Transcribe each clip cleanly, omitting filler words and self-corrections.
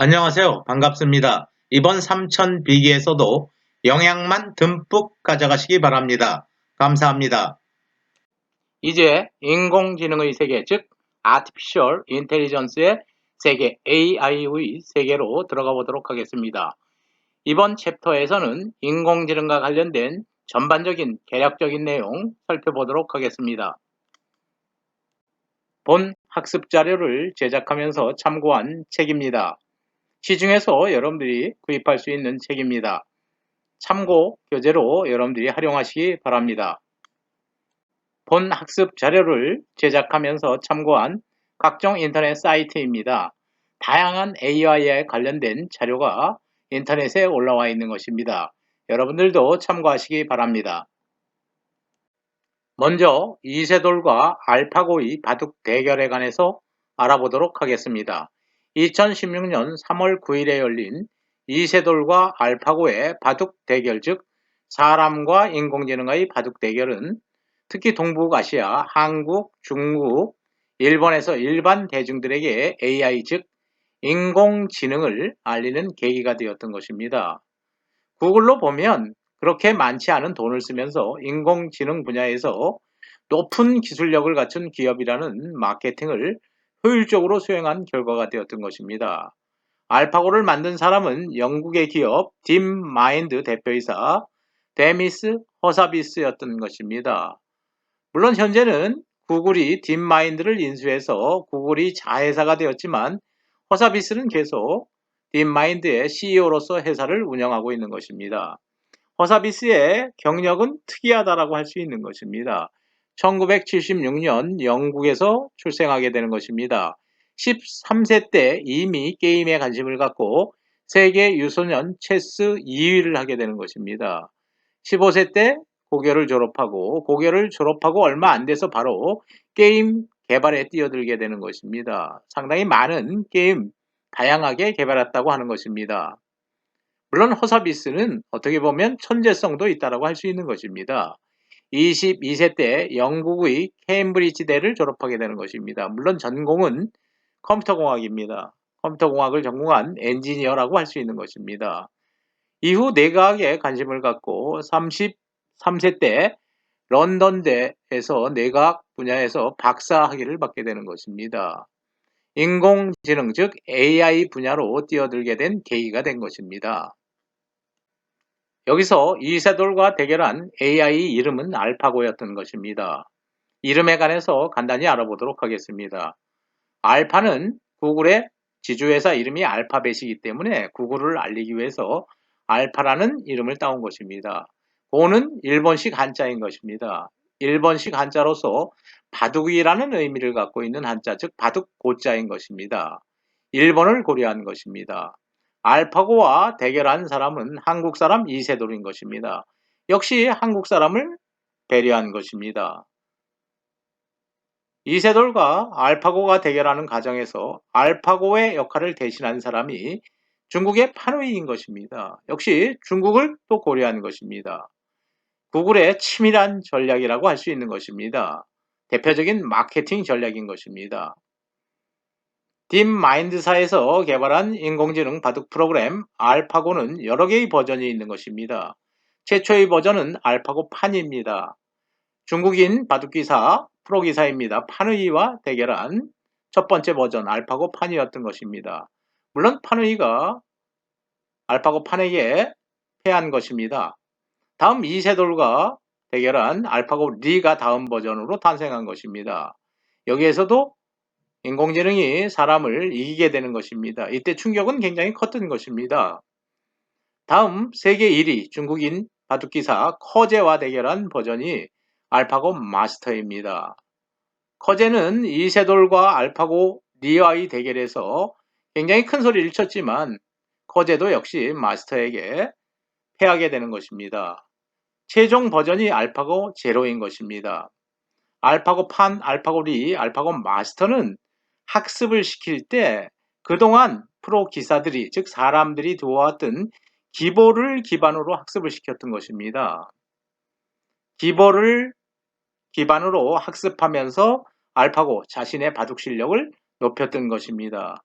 안녕하세요. 반갑습니다. 이번 삼천 비기에서도 영양만 듬뿍 가져가시기 바랍니다. 감사합니다. 이제 인공지능의 세계, 즉 Artificial Intelligence의 세계, AI의 세계로 들어가 보도록 하겠습니다. 이번 챕터에서는 인공지능과 관련된 전반적인 개략적인 내용 살펴보도록 하겠습니다. 본 학습 자료를 제작하면서 참고한 책입니다. 시중에서 여러분들이 구입할 수 있는 책입니다. 참고 교재로 여러분들이 활용하시기 바랍니다. 본 학습 자료를 제작하면서 참고한 각종 인터넷 사이트입니다. 다양한 AI에 관련된 자료가 인터넷에 올라와 있는 것입니다. 여러분들도 참고하시기 바랍니다. 먼저 이세돌과 알파고의 바둑 대결에 관해서 알아보도록 하겠습니다. 2016년 3월 9일에 열린 이세돌과 알파고의 바둑 대결, 즉 사람과 인공지능의 바둑 대결은 특히 동북아시아, 한국, 중국, 일본에서 일반 대중들에게 AI, 즉 인공지능을 알리는 계기가 되었던 것입니다. 구글로 보면 그렇게 많지 않은 돈을 쓰면서 인공지능 분야에서 높은 기술력을 갖춘 기업이라는 마케팅을 효율적으로 수행한 결과가 되었던 것입니다. 알파고를 만든 사람은 영국의 기업 딥마인드 대표이사 데미스 허사비스였던 것입니다. 물론 현재는 구글이 딥마인드를 인수해서 구글이 자회사가 되었지만 허사비스는 계속 딥마인드의 CEO로서 회사를 운영하고 있는 것입니다. 허사비스의 경력은 특이하다라고 할 수 있는 것입니다. 1976년 영국에서 출생하게 되는 것입니다. 13세 때 이미 게임에 관심을 갖고 세계 유소년 체스 2위를 하게 되는 것입니다. 15세 때 고교를 졸업하고 얼마 안 돼서 바로 게임 개발에 뛰어들게 되는 것입니다. 상당히 많은 게임 다양하게 개발했다고 하는 것입니다. 물론 허사비스는 어떻게 보면 천재성도 있다고 할 수 있는 것입니다. 22세 때 영국의 케임브리지대를 졸업하게 되는 것입니다. 물론 전공은 컴퓨터공학입니다. 컴퓨터공학을 전공한 엔지니어라고 할 수 있는 것입니다. 이후 내과학에 관심을 갖고 33세 때 런던대에서 내과학 분야에서 박사 학위를 받게 되는 것입니다. 인공지능, 즉 AI 분야로 뛰어들게 된 계기가 된 것입니다. 여기서 이세돌과 대결한 AI 이름은 알파고였던 것입니다. 이름에 관해서 간단히 알아보도록 하겠습니다. 알파는 구글의 지주회사 이름이 알파벳이기 때문에 구글을 알리기 위해서 알파라는 이름을 따온 것입니다. 고는 일본식 한자인 것입니다. 일본식 한자로서 바둑이라는 의미를 갖고 있는 한자, 즉 바둑 고자인 것입니다. 일본을 고려한 것입니다. 알파고와 대결한 사람은 한국 사람 이세돌인 것입니다. 역시 한국 사람을 배려한 것입니다. 이세돌과 알파고가 대결하는 과정에서 알파고의 역할을 대신한 사람이 중국의 판웨이인 것입니다. 역시 중국을 또 고려한 것입니다. 구글의 치밀한 전략이라고 할 수 있는 것입니다. 대표적인 마케팅 전략인 것입니다. 딥마인드사에서 개발한 인공지능 바둑 프로그램 알파고는 여러 개의 버전이 있는 것입니다. 최초의 버전은 알파고 판입니다. 중국인 바둑기사, 프로기사입니다. 판의와 대결한 첫 번째 버전 알파고 판이었던 것입니다. 물론 판의가 알파고 판에게 패한 것입니다. 다음 이세돌과 대결한 알파고 리가 다음 버전으로 탄생한 것입니다. 여기에서도 인공지능이 사람을 이기게 되는 것입니다. 이때 충격은 굉장히 컸던 것입니다. 다음 세계 1위 중국인 바둑기사 커제와 대결한 버전이 알파고 마스터입니다. 커제는 이세돌과 알파고 리와의 대결에서 굉장히 큰 소리를 쳤지만 커제도 역시 마스터에게 패하게 되는 것입니다. 최종 버전이 알파고 제로인 것입니다. 알파고 판, 알파고 리, 알파고 마스터는 학습을 시킬 때 그동안 프로 기사들이, 즉 사람들이 두어왔던 기보를 기반으로 학습을 시켰던 것입니다. 기보를 기반으로 학습하면서 알파고 자신의 바둑 실력을 높였던 것입니다.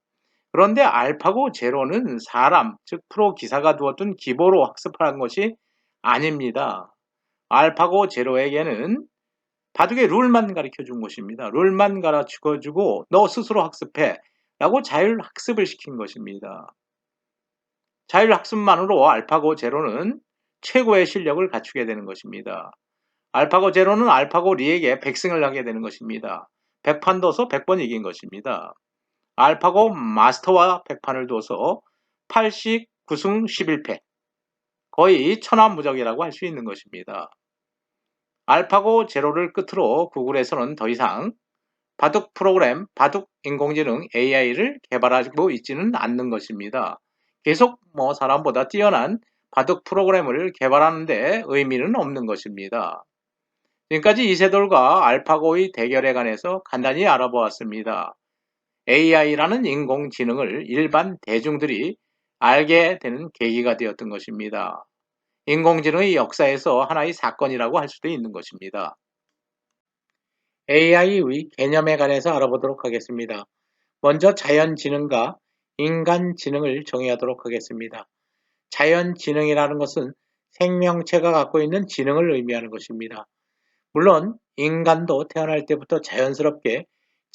그런데 알파고 제로는 사람, 즉 프로 기사가 두었던 기보로 학습하는 것이 아닙니다. 알파고 제로에게는 바둑의 룰만 가르쳐 준 것입니다. 룰만 가르쳐 주고 너 스스로 학습해 라고 자율학습을 시킨 것입니다. 자율학습만으로 알파고 제로는 최고의 실력을 갖추게 되는 것입니다. 알파고 제로는 알파고 리에게 100승을 하게 되는 것입니다. 100판 둬서 100번 이긴 것입니다. 알파고 마스터와 100판을 둬서 89승 11패, 거의 천하무적이라고 할 수 있는 것입니다. 알파고 제로를 끝으로 구글에서는 더 이상 바둑 프로그램, 바둑 인공지능 AI를 개발하고 있지는 않는 것입니다. 계속 사람보다 뛰어난 바둑 프로그램을 개발하는데 의미는 없는 것입니다. 지금까지 이세돌과 알파고의 대결에 관해서 간단히 알아보았습니다. AI라는 인공지능을 일반 대중들이 알게 되는 계기가 되었던 것입니다. 인공지능의 역사에서 하나의 사건이라고 할 수도 있는 것입니다. AI의 개념에 관해서 알아보도록 하겠습니다. 먼저 자연지능과 인간지능을 정의하도록 하겠습니다. 자연지능이라는 것은 생명체가 갖고 있는 지능을 의미하는 것입니다. 물론 인간도 태어날 때부터 자연스럽게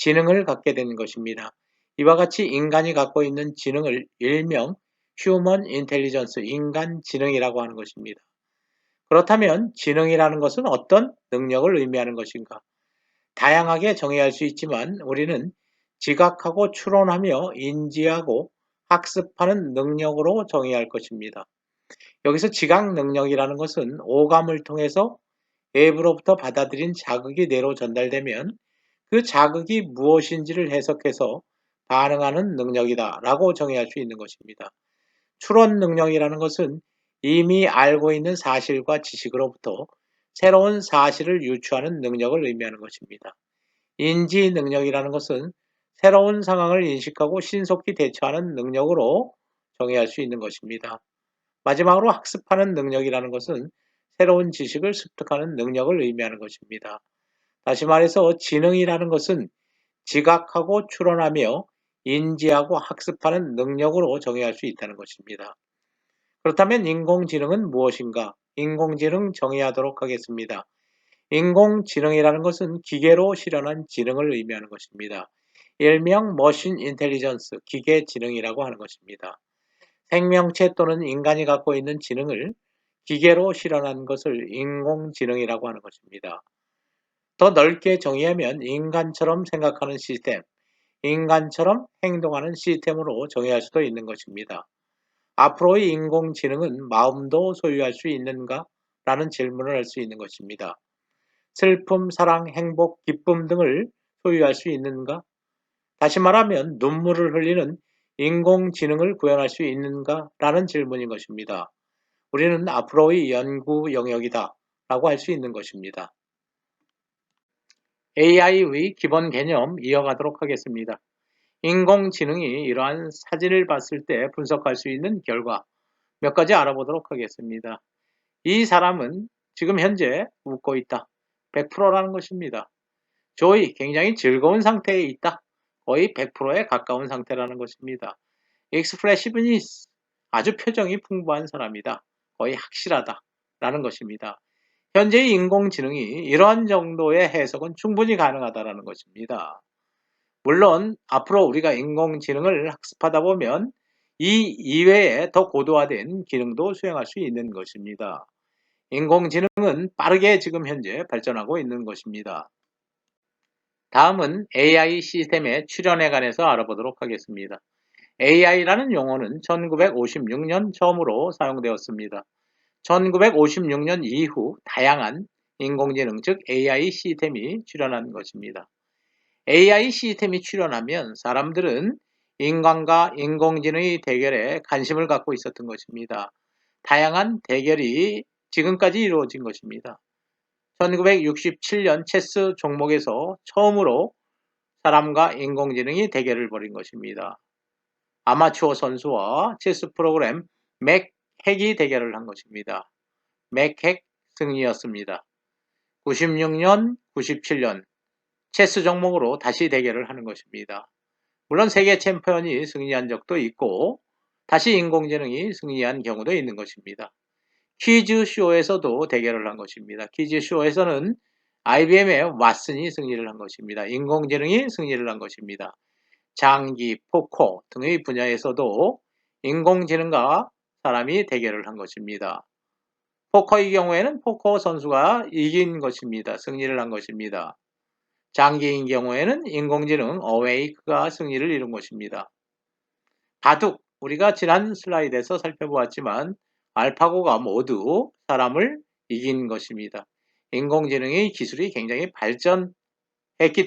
지능을 갖게 되는 것입니다. 이와 같이 인간이 갖고 있는 지능을 일명 휴먼 인텔리전스, 인간 지능이라고 하는 것입니다. 그렇다면 지능이라는 것은 어떤 능력을 의미하는 것인가? 다양하게 정의할 수 있지만 우리는 지각하고 추론하며 인지하고 학습하는 능력으로 정의할 것입니다. 여기서 지각 능력이라는 것은 오감을 통해서 외부로부터 받아들인 자극이 뇌로 전달되면 그 자극이 무엇인지를 해석해서 반응하는 능력이다 라고 정의할 수 있는 것입니다. 추론 능력이라는 것은 이미 알고 있는 사실과 지식으로부터 새로운 사실을 유추하는 능력을 의미하는 것입니다. 인지 능력이라는 것은 새로운 상황을 인식하고 신속히 대처하는 능력으로 정의할 수 있는 것입니다. 마지막으로 학습하는 능력이라는 것은 새로운 지식을 습득하는 능력을 의미하는 것입니다. 다시 말해서 지능이라는 것은 지각하고 추론하며 인지하고 학습하는 능력으로 정의할 수 있다는 것입니다. 그렇다면 인공지능은 무엇인가? 인공지능 정의하도록 하겠습니다. 인공지능이라는 것은 기계로 실현한 지능을 의미하는 것입니다. 일명 머신 인텔리전스, 기계 지능이라고 하는 것입니다. 생명체 또는 인간이 갖고 있는 지능을 기계로 실현한 것을 인공지능이라고 하는 것입니다. 더 넓게 정의하면 인간처럼 생각하는 시스템, 인간처럼 행동하는 시스템으로 정의할 수도 있는 것입니다. 앞으로의 인공지능은 마음도 소유할 수 있는가? 라는 질문을 할 수 있는 것입니다. 슬픔, 사랑, 행복, 기쁨 등을 소유할 수 있는가? 다시 말하면 눈물을 흘리는 인공지능을 구현할 수 있는가? 라는 질문인 것입니다. 우리는 앞으로의 연구 영역이다 라고 할 수 있는 것입니다. AI의 기본 개념 이어가도록 하겠습니다. 인공지능이 이러한 사진을 봤을 때 분석할 수 있는 결과 몇 가지 알아보도록 하겠습니다. 이 사람은 지금 현재 웃고 있다. 100%라는 것입니다. 조이, 굉장히 즐거운 상태에 있다. 거의 100%에 가까운 상태라는 것입니다. expressiveness, 아주 표정이 풍부한 사람이다. 거의 확실하다. 라는 것입니다. 현재의 인공지능이 이러한 정도의 해석은 충분히 가능하다는 것입니다. 물론 앞으로 우리가 인공지능을 학습하다 보면 이 이외에 더 고도화된 기능도 수행할 수 있는 것입니다. 인공지능은 빠르게 지금 현재 발전하고 있는 것입니다. 다음은 AI 시스템의 출현에 관해서 알아보도록 하겠습니다. AI라는 용어는 1956년 처음으로 사용되었습니다. 1956년 이후 다양한 인공지능, 즉 AI 시스템이 출현한 것입니다. AI 시스템이 출현하면 사람들은 인간과 인공지능의 대결에 관심을 갖고 있었던 것입니다. 다양한 대결이 지금까지 이루어진 것입니다. 1967년 체스 종목에서 처음으로 사람과 인공지능이 대결을 벌인 것입니다. 아마추어 선수와 체스 프로그램 맥핵이 대결을 한 것입니다. 맥핵 승리였습니다. 96년, 97년 체스 종목으로 다시 대결을 하는 것입니다. 물론 세계 챔피언이 승리한 적도 있고 다시 인공지능이 승리한 경우도 있는 것입니다. 퀴즈쇼에서도 대결을 한 것입니다. 퀴즈쇼에서는 IBM의 왓슨이 승리를 한 것입니다. 인공지능이 승리를 한 것입니다. 장기, 포커 등의 분야에서도 인공지능과 사람이 대결을 한 것입니다. 포커의 경우에는 포커 선수가 이긴 것입니다. 승리를 한 것입니다. 장기인 경우에는 인공지능 어웨이크가 승리를 이룬 것입니다. 바둑, 우리가 지난 슬라이드에서 살펴보았지만 알파고가 모두 사람을 이긴 것입니다. 인공지능의 기술이 굉장히 발전했기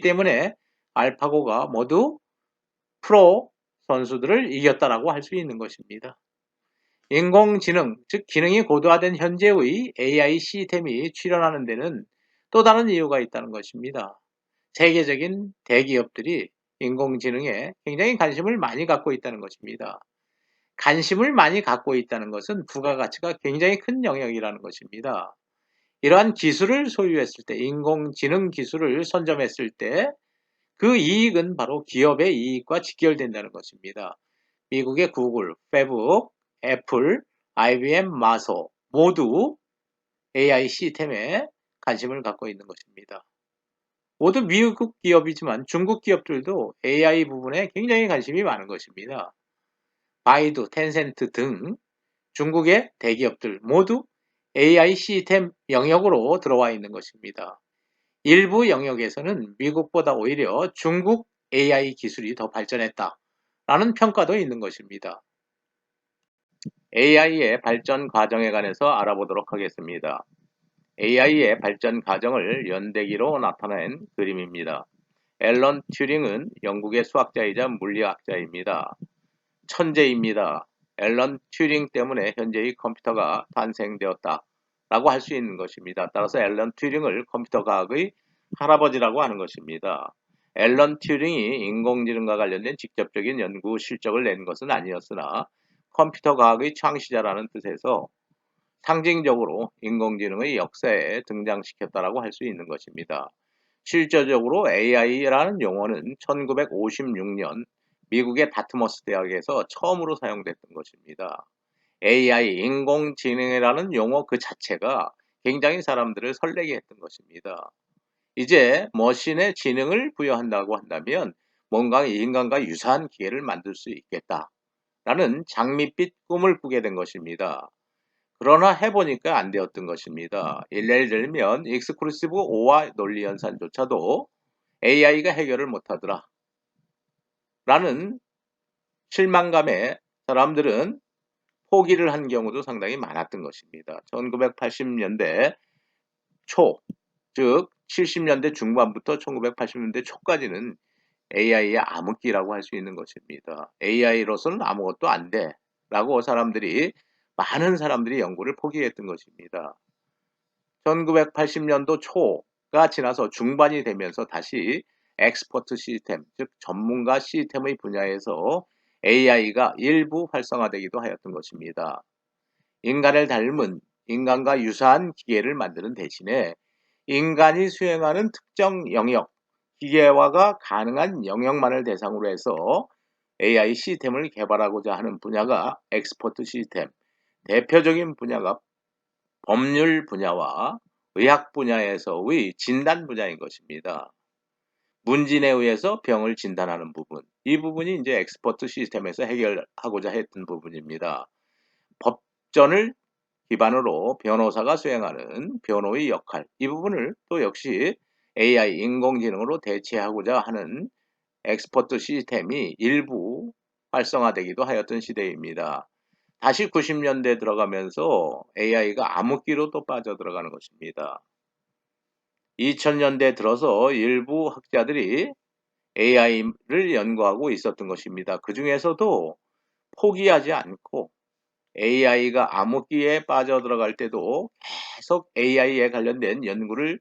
때문에 알파고가 모두 프로 선수들을 이겼다라고 할 수 있는 것입니다. 인공지능, 즉 기능이 고도화된 현재의 AI 시스템이 출현하는 데는 또 다른 이유가 있다는 것입니다. 세계적인 대기업들이 인공지능에 굉장히 관심을 많이 갖고 있다는 것입니다. 관심을 많이 갖고 있다는 것은 부가가치가 굉장히 큰 영역이라는 것입니다. 이러한 기술을 소유했을 때, 인공지능 기술을 선점했을 때 그 이익은 바로 기업의 이익과 직결된다는 것입니다. 미국의 구글, 페북, 애플, IBM, 마소 모두 AI 시스템에 관심을 갖고 있는 것입니다. 모두 미국 기업이지만 중국 기업들도 AI 부분에 굉장히 관심이 많은 것입니다. 바이두, 텐센트 등 중국의 대기업들 모두 AI 시스템 영역으로 들어와 있는 것입니다. 일부 영역에서는 미국보다 오히려 중국 AI 기술이 더 발전했다라는 평가도 있는 것입니다. AI의 발전 과정에 관해서 알아보도록 하겠습니다. AI의 발전 과정을 연대기로 나타낸 그림입니다. 앨런 튜링은 영국의 수학자이자 물리학자입니다. 천재입니다. 앨런 튜링 때문에 현재의 컴퓨터가 탄생되었다 라고 할 수 있는 것입니다. 따라서 앨런 튜링을 컴퓨터 과학의 할아버지라고 하는 것입니다. 앨런 튜링이 인공지능과 관련된 직접적인 연구 실적을 낸 것은 아니었으나 컴퓨터 과학의 창시자라는 뜻에서 상징적으로 인공지능의 역사에 등장시켰다라고 할 수 있는 것입니다. 실제적으로 AI라는 용어는 1956년 미국의 다트머스 대학에서 처음으로 사용됐던 것입니다. AI, 인공지능이라는 용어 그 자체가 굉장히 사람들을 설레게 했던 것입니다. 이제 머신에 지능을 부여한다고 한다면 뭔가 인간과 유사한 기계를 만들 수 있겠다라는 장밋빛 꿈을 꾸게 된 것입니다. 그러나 해보니까 안 되었던 것입니다. 예를 들면 익스클루시브 오화 논리 연산조차도 AI가 해결을 못하더라 라는 실망감에 사람들은 포기를 한 경우도 상당히 많았던 것입니다. 1980년대 초, 즉 70년대 중반부터 1980년대 초까지는 AI의 암흑기라고 할 수 있는 것입니다. AI로서는 아무것도 안 돼 라고 많은 사람들이 연구를 포기했던 것입니다. 1980년도 초가 지나서 중반이 되면서 다시 엑스퍼트 시스템, 즉 전문가 시스템의 분야에서 AI가 일부 활성화되기도 하였던 것입니다. 인간을 닮은 인간과 유사한 기계를 만드는 대신에 인간이 수행하는 특정 영역, 기계화가 가능한 영역만을 대상으로 해서 AI 시스템을 개발하고자 하는 분야가 엑스퍼트 시스템, 대표적인 분야가 법률 분야와 의학 분야에서의 진단 분야인 것입니다. 문진에 의해서 병을 진단하는 부분, 이 부분이 이제 엑스퍼트 시스템에서 해결하고자 했던 부분입니다. 법전을 기반으로 변호사가 수행하는 변호의 역할, 이 부분을 또 역시 AI 인공지능으로 대체하고자 하는 엑스퍼트 시스템이 일부 활성화되기도 하였던 시대입니다. 다시 90년대 들어가면서 AI가 암흑기로 또 빠져들어가는 것입니다. 2000년대 들어서 일부 학자들이 AI를 연구하고 있었던 것입니다. 그 중에서도 포기하지 않고 AI가 암흑기에 빠져들어갈 때도 계속 AI에 관련된 연구를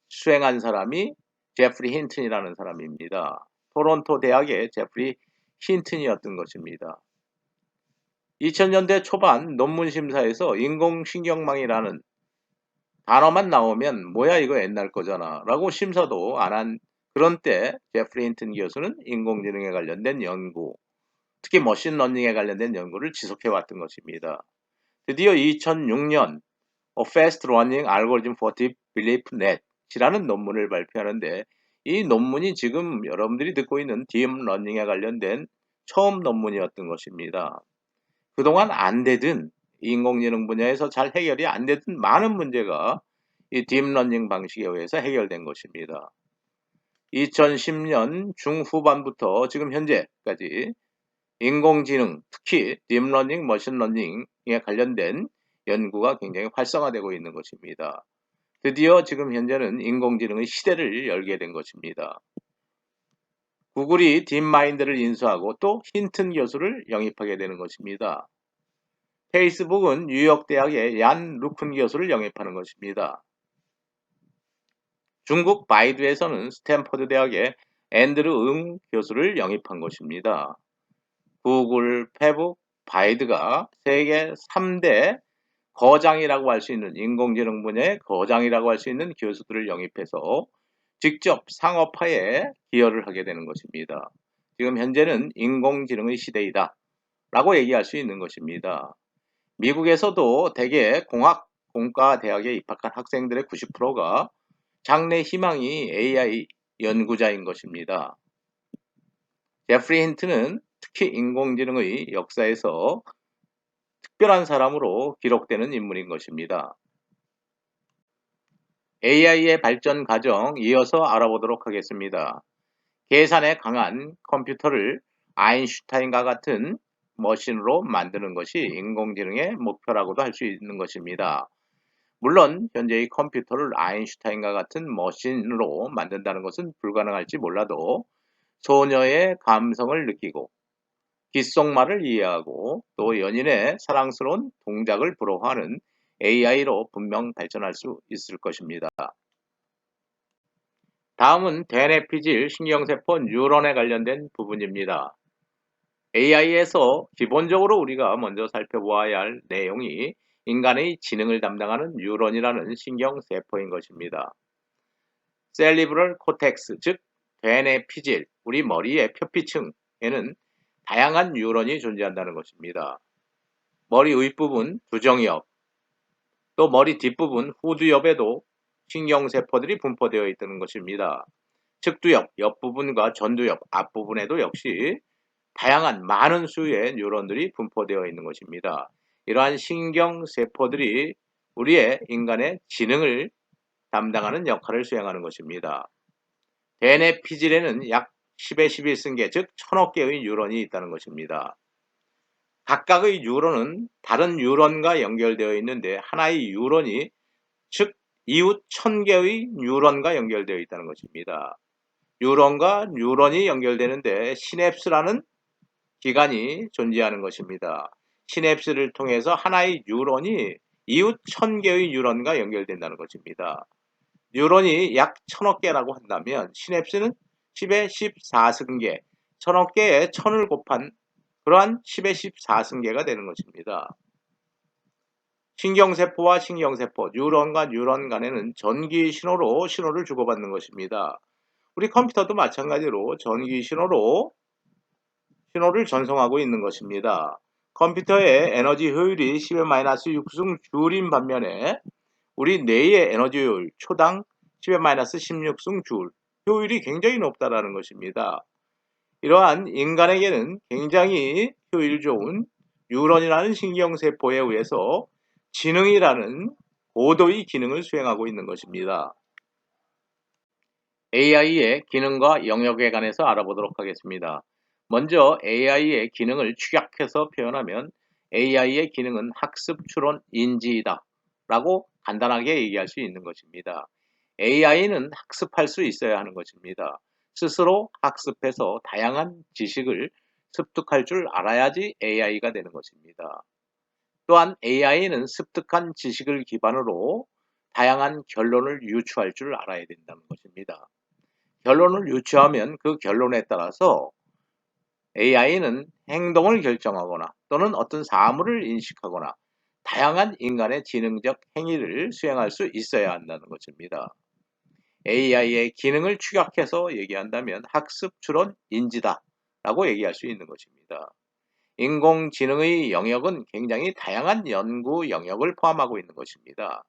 수행한 사람이 제프리 힌튼이라는 사람입니다. 토론토 대학의 제프리 힌튼이었던 것입니다. 2000년대 초반 논문 심사에서 인공신경망이라는 단어만 나오면 뭐야 이거 옛날 거잖아 라고 심사도 안 한 그런 때 제프리 힌튼 교수는 인공지능에 관련된 연구, 특히 머신러닝에 관련된 연구를 지속해 왔던 것입니다. 드디어 2006년 Fast Running Algorithm for Deep Belief Net이라는 논문을 발표하는데, 이 논문이 지금 여러분들이 듣고 있는 딥러닝에 관련된 처음 논문이었던 것입니다. 그동안 안 되던, 인공지능 분야에서 잘 해결이 안 되던 많은 문제가 이 딥러닝 방식에 의해서 해결된 것입니다. 2010년 중후반부터 지금 현재까지 인공지능, 특히 딥러닝, 머신러닝에 관련된 연구가 굉장히 활성화되고 있는 것입니다. 드디어 지금 현재는 인공지능의 시대를 열게 된 것입니다. 구글이 딥마인드를 인수하고 또 힌튼 교수를 영입하게 되는 것입니다. 페이스북은 뉴욕 대학의 얀 루큰 교수를 영입하는 것입니다. 중국 바이두에서는 스탠퍼드 대학의 앤드루 응 교수를 영입한 것입니다. 구글, 페북, 바이두가 세계 3대 거장이라고 할 수 있는, 인공지능 분야의 거장이라고 할 수 있는 교수들을 영입해서 직접 상업화에 기여를 하게 되는 것입니다. 지금 현재는 인공지능의 시대이다 라고 얘기할 수 있는 것입니다. 미국에서도 대개 공학, 공과 대학에 입학한 학생들의 90%가 장래 희망이 AI 연구자인 것입니다. 제프리 힌트는 특히 인공지능의 역사에서 특별한 사람으로 기록되는 인물인 것입니다. AI의 발전 과정 이어서 알아보도록 하겠습니다. 계산에 강한 컴퓨터를 아인슈타인과 같은 머신으로 만드는 것이 인공지능의 목표라고도 할 수 있는 것입니다. 물론 현재의 컴퓨터를 아인슈타인과 같은 머신으로 만든다는 것은 불가능할지 몰라도 소녀의 감성을 느끼고 귓속말을 이해하고 또 연인의 사랑스러운 동작을 부러워하는 AI로 분명 발전할 수 있을 것입니다. 다음은 대뇌피질 신경세포 뉴런에 관련된 부분입니다. AI에서 기본적으로 우리가 먼저 살펴보아야 할 내용이 인간의 지능을 담당하는 뉴런이라는 신경세포인 것입니다. 셀리브럴 코텍스, 즉 대뇌피질, 우리 머리의 표피층에는 다양한 뉴런이 존재한다는 것입니다. 머리 윗부분 두정엽, 또 머리 뒷부분 후두엽에도 신경세포들이 분포되어 있다는 것입니다. 측두엽, 옆부분과 전두엽, 앞부분에도 역시 다양한 많은 수의 뉴런들이 분포되어 있는 것입니다. 이러한 신경세포들이 우리의 인간의 지능을 담당하는 역할을 수행하는 것입니다. 대뇌피질에는 약 10의 11승계, 즉 1000억 개의 뉴런이 있다는 것입니다. 각각의 뉴런은 다른 뉴런과 연결되어 있는데 하나의 뉴런이 즉 이웃 1000개의 뉴런과 연결되어 있다는 것입니다. 뉴런과 뉴런이 연결되는데 시냅스라는 기관이 존재하는 것입니다. 시냅스를 통해서 하나의 뉴런이 이웃 1000개의 뉴런과 연결된다는 것입니다. 뉴런이 약 1000억 개라고 한다면 시냅스는 10의 14승계, 1000억 개에 1000을 곱한 그러한 10의 14승계가 되는 것입니다. 신경세포와 신경세포, 뉴런과 뉴런 간에는 전기 신호로 신호를 주고받는 것입니다. 우리 컴퓨터도 마찬가지로 전기 신호로 신호를 전송하고 있는 것입니다. 컴퓨터의 에너지 효율이 10-6승 줄인 반면에 우리 뇌의 에너지 효율 초당 10-16승 줄, 효율이 굉장히 높다는 것입니다. 이러한 인간에게는 굉장히 효율 좋은 뉴런이라는 신경세포에 의해서 지능이라는 고도의 기능을 수행하고 있는 것입니다. AI의 기능과 영역에 관해서 알아보도록 하겠습니다. 먼저 AI의 기능을 축약해서 표현하면 AI의 기능은 학습, 추론, 인지이다 라고 간단하게 얘기할 수 있는 것입니다. AI는 학습할 수 있어야 하는 것입니다. 스스로 학습해서 다양한 지식을 습득할 줄 알아야지 AI가 되는 것입니다. 또한 AI는 습득한 지식을 기반으로 다양한 결론을 유추할 줄 알아야 된다는 것입니다. 결론을 유추하면 그 결론에 따라서 AI는 행동을 결정하거나 또는 어떤 사물을 인식하거나 다양한 인간의 지능적 행위를 수행할 수 있어야 한다는 것입니다. AI의 기능을 축약해서 얘기한다면 학습 추론 인지다 라고 얘기할 수 있는 것입니다. 인공지능의 영역은 굉장히 다양한 연구 영역을 포함하고 있는 것입니다.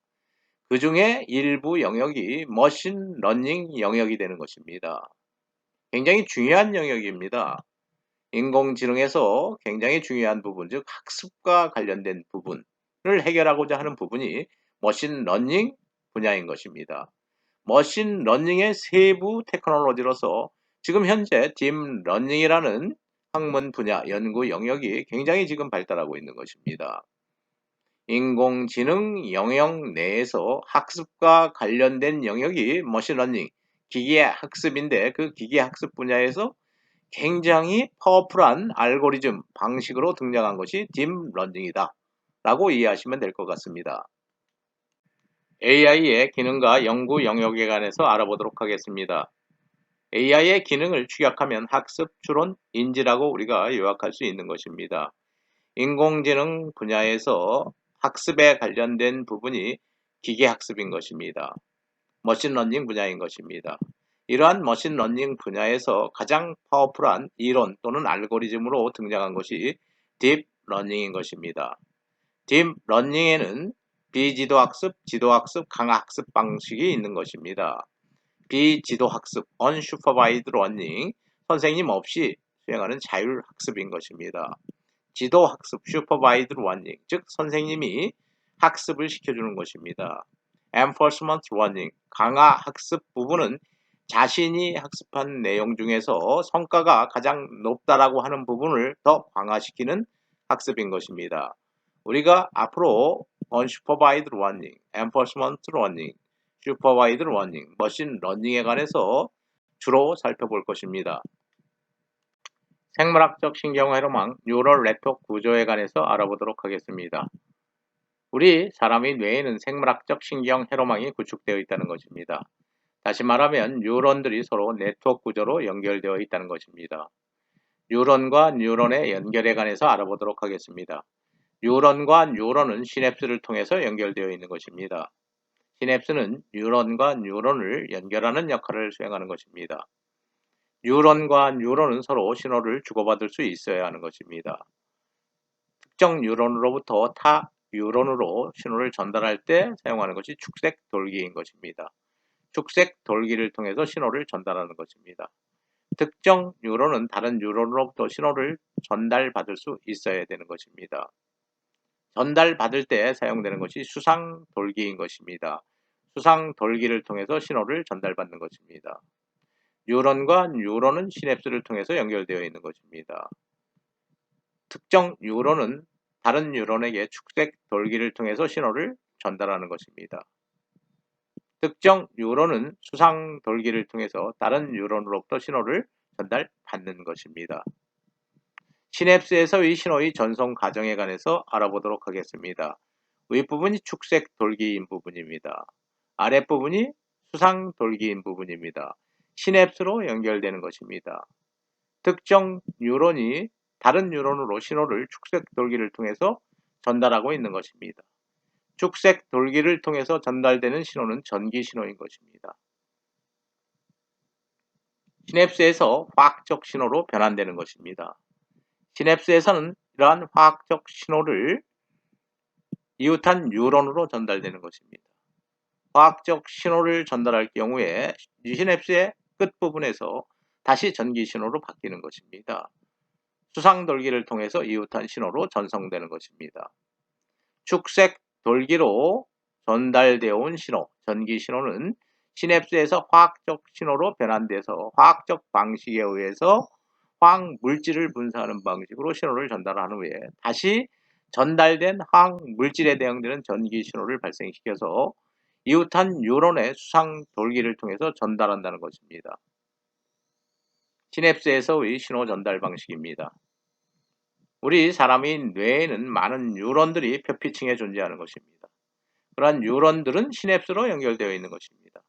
그 중에 일부 영역이 머신러닝 영역이 되는 것입니다. 굉장히 중요한 영역입니다. 인공지능에서 굉장히 중요한 부분, 즉 학습과 관련된 부분을 해결하고자 하는 부분이 머신러닝 분야인 것입니다. 머신러닝의 세부 테크놀로지로서 지금 현재 딥러닝이라는 학문 분야 연구 영역이 굉장히 지금 발달하고 있는 것입니다. 인공지능 영역 내에서 학습과 관련된 영역이 머신러닝, 기계 학습인데 그 기계 학습 분야에서 굉장히 파워풀한 알고리즘 방식으로 등장한 것이 딥러닝이다 라고 이해하시면 될 것 같습니다. AI의 기능과 연구 영역에 관해서 알아보도록 하겠습니다. AI의 기능을 축약하면 학습, 추론, 인지라고 우리가 요약할 수 있는 것입니다. 인공지능 분야에서 학습에 관련된 부분이 기계학습인 것입니다. 머신러닝 분야인 것입니다. 이러한 머신러닝 분야에서 가장 파워풀한 이론 또는 알고리즘으로 등장한 것이 딥러닝인 것입니다. 딥러닝에는 비지도학습, 지도학습, 강화학습 방식이 있는 것입니다. 비지도학습, unsupervised learning, 선생님 없이 수행하는 자율학습인 것입니다. 지도학습, supervised learning, 즉 선생님이 학습을 시켜주는 것입니다. enforcement learning, 강화학습 부분은 자신이 학습한 내용 중에서 성과가 가장 높다라고 하는 부분을 더 강화시키는 학습인 것입니다. 우리가 앞으로 unsupervised learning, enforcement learning, supervised learning, 머신 러닝에 관해서 주로 살펴볼 것입니다. 생물학적 신경회로망 뉴럴 네트워크 구조에 관해서 알아보도록 하겠습니다. 우리 사람의 뇌에는 생물학적 신경회로망이 구축되어 있다는 것입니다. 다시 말하면 뉴런들이 서로 네트워크 구조로 연결되어 있다는 것입니다. 뉴런과 뉴런의 연결에 관해서 알아보도록 하겠습니다. 뉴런과 뉴런은 시냅스를 통해서 연결되어 있는 것입니다. 시냅스는 뉴런과 뉴런을 연결하는 역할을 수행하는 것입니다. 뉴런과 뉴런은 서로 신호를 주고받을 수 있어야 하는 것입니다. 특정 뉴런으로부터 타 뉴런으로 신호를 전달할 때 사용하는 것이 축색 돌기인 것입니다. 축색 돌기를 통해서 신호를 전달하는 것입니다. 특정 뉴런은 다른 뉴런으로부터 신호를 전달받을 수 있어야 되는 것입니다. 전달받을 때 사용되는 것이 수상 돌기인 것입니다. 수상 돌기를 통해서 신호를 전달받는 것입니다. 뉴런과 뉴런은 시냅스를 통해서 연결되어 있는 것입니다. 특정 뉴런은 다른 뉴런에게 축색 돌기를 통해서 신호를 전달하는 것입니다. 특정 뉴런은 수상 돌기를 통해서 다른 뉴런으로부터 신호를 전달받는 것입니다. 시냅스에서의 신호의 전송 과정에 관해서 알아보도록 하겠습니다. 윗부분이 축색 돌기인 부분입니다. 아랫부분이 수상 돌기인 부분입니다. 시냅스로 연결되는 것입니다. 특정 뉴런이 다른 뉴런으로 신호를 축색 돌기를 통해서 전달하고 있는 것입니다. 축색 돌기를 통해서 전달되는 신호는 전기 신호인 것입니다. 시냅스에서 화학적 신호로 변환되는 것입니다. 시냅스에서는 이러한 화학적 신호를 이웃한 뉴런으로 전달되는 것입니다. 화학적 신호를 전달할 경우에 시냅스의 끝부분에서 다시 전기 신호로 바뀌는 것입니다. 수상 돌기를 통해서 이웃한 신호로 전송되는 것입니다. 축색 돌기로 전달되어 온 신호, 전기 신호는 시냅스에서 화학적 신호로 변환돼서 화학적 방식에 의해서 화학 물질을 분사하는 방식으로 신호를 전달한 후에 다시 전달된 화학 물질에 대응되는 전기 신호를 발생시켜서 이웃한 뉴런의 수상 돌기를 통해서 전달한다는 것입니다. 시냅스에서의 신호 전달 방식입니다. 우리 사람의 뇌에는 많은 뉴런들이 표피층에 존재하는 것입니다. 그러한 뉴런들은 시냅스로 연결되어 있는 것입니다.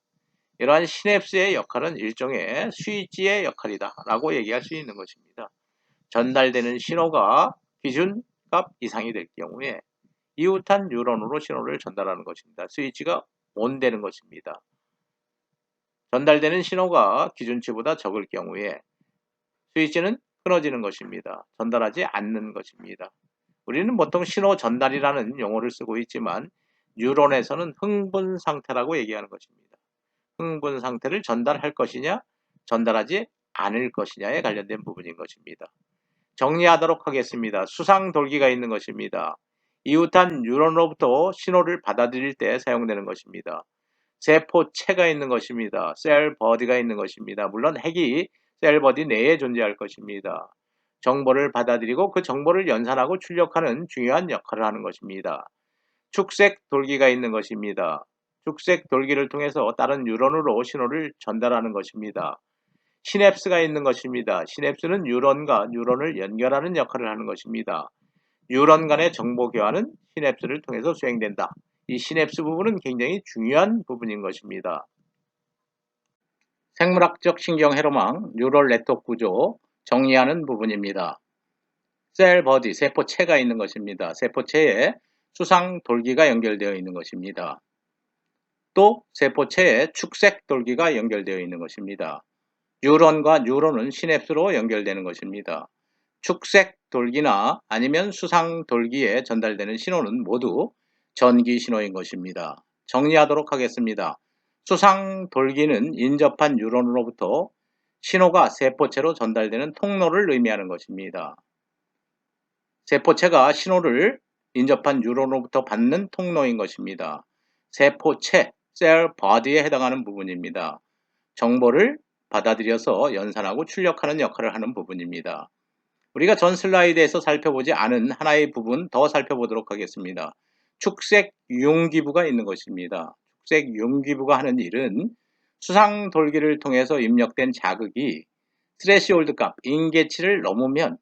이러한 시냅스의 역할은 일종의 스위치의 역할이다 라고 얘기할 수 있는 것입니다. 전달되는 신호가 기준값 이상이 될 경우에 이웃한 뉴런으로 신호를 전달하는 것입니다. 스위치가 ON 되는 것입니다. 전달되는 신호가 기준치보다 적을 경우에 스위치는 끊어지는 것입니다. 전달하지 않는 것입니다. 우리는 보통 신호 전달이라는 용어를 쓰고 있지만 뉴런에서는 흥분 상태라고 얘기하는 것입니다. 흥분 상태를 전달할 것이냐, 전달하지 않을 것이냐에 관련된 부분인 것입니다. 정리하도록 하겠습니다. 수상돌기가 있는 것입니다. 이웃한 뉴런으로부터 신호를 받아들일 때 사용되는 것입니다. 세포체가 있는 것입니다. 셀버디가 있는 것입니다. 물론 핵이 셀버디 내에 존재할 것입니다. 정보를 받아들이고 그 정보를 연산하고 출력하는 중요한 역할을 하는 것입니다. 축색 돌기가 있는 것입니다. 축색 돌기를 통해서 다른 뉴런으로 신호를 전달하는 것입니다. 시냅스가 있는 것입니다. 시냅스는 뉴런과 뉴런을 연결하는 역할을 하는 것입니다. 뉴런 간의 정보 교환은 시냅스를 통해서 수행된다. 이 시냅스 부분은 굉장히 중요한 부분인 것입니다. 생물학적 신경회로망 뉴럴 네트워크 구조 정리하는 부분입니다. 셀버디, 세포체가 있는 것입니다. 세포체에 수상돌기가 연결되어 있는 것입니다. 또 세포체에 축색돌기가 연결되어 있는 것입니다. 뉴런과 뉴런은 시냅스로 연결되는 것입니다. 축색돌기나 아니면 수상돌기에 전달되는 신호는 모두 전기 신호인 것입니다. 정리하도록 하겠습니다. 수상돌기는 인접한 뉴런으로부터 신호가 세포체로 전달되는 통로를 의미하는 것입니다. 세포체가 신호를 인접한 뉴런으로부터 받는 통로인 것입니다. 세포체, 셀버디에 해당하는 부분입니다. 정보를 받아들여서 연산하고 출력하는 역할을 하는 부분입니다. 우리가 전 슬라이드에서 살펴보지 않은 하나의 부분 더 살펴보도록 하겠습니다. 축색 융기부가 있는 것입니다. 축색 융기부가 하는 일은 수상돌기를 통해서 입력된 자극이 스레시홀드 값, 임계치를 넘으면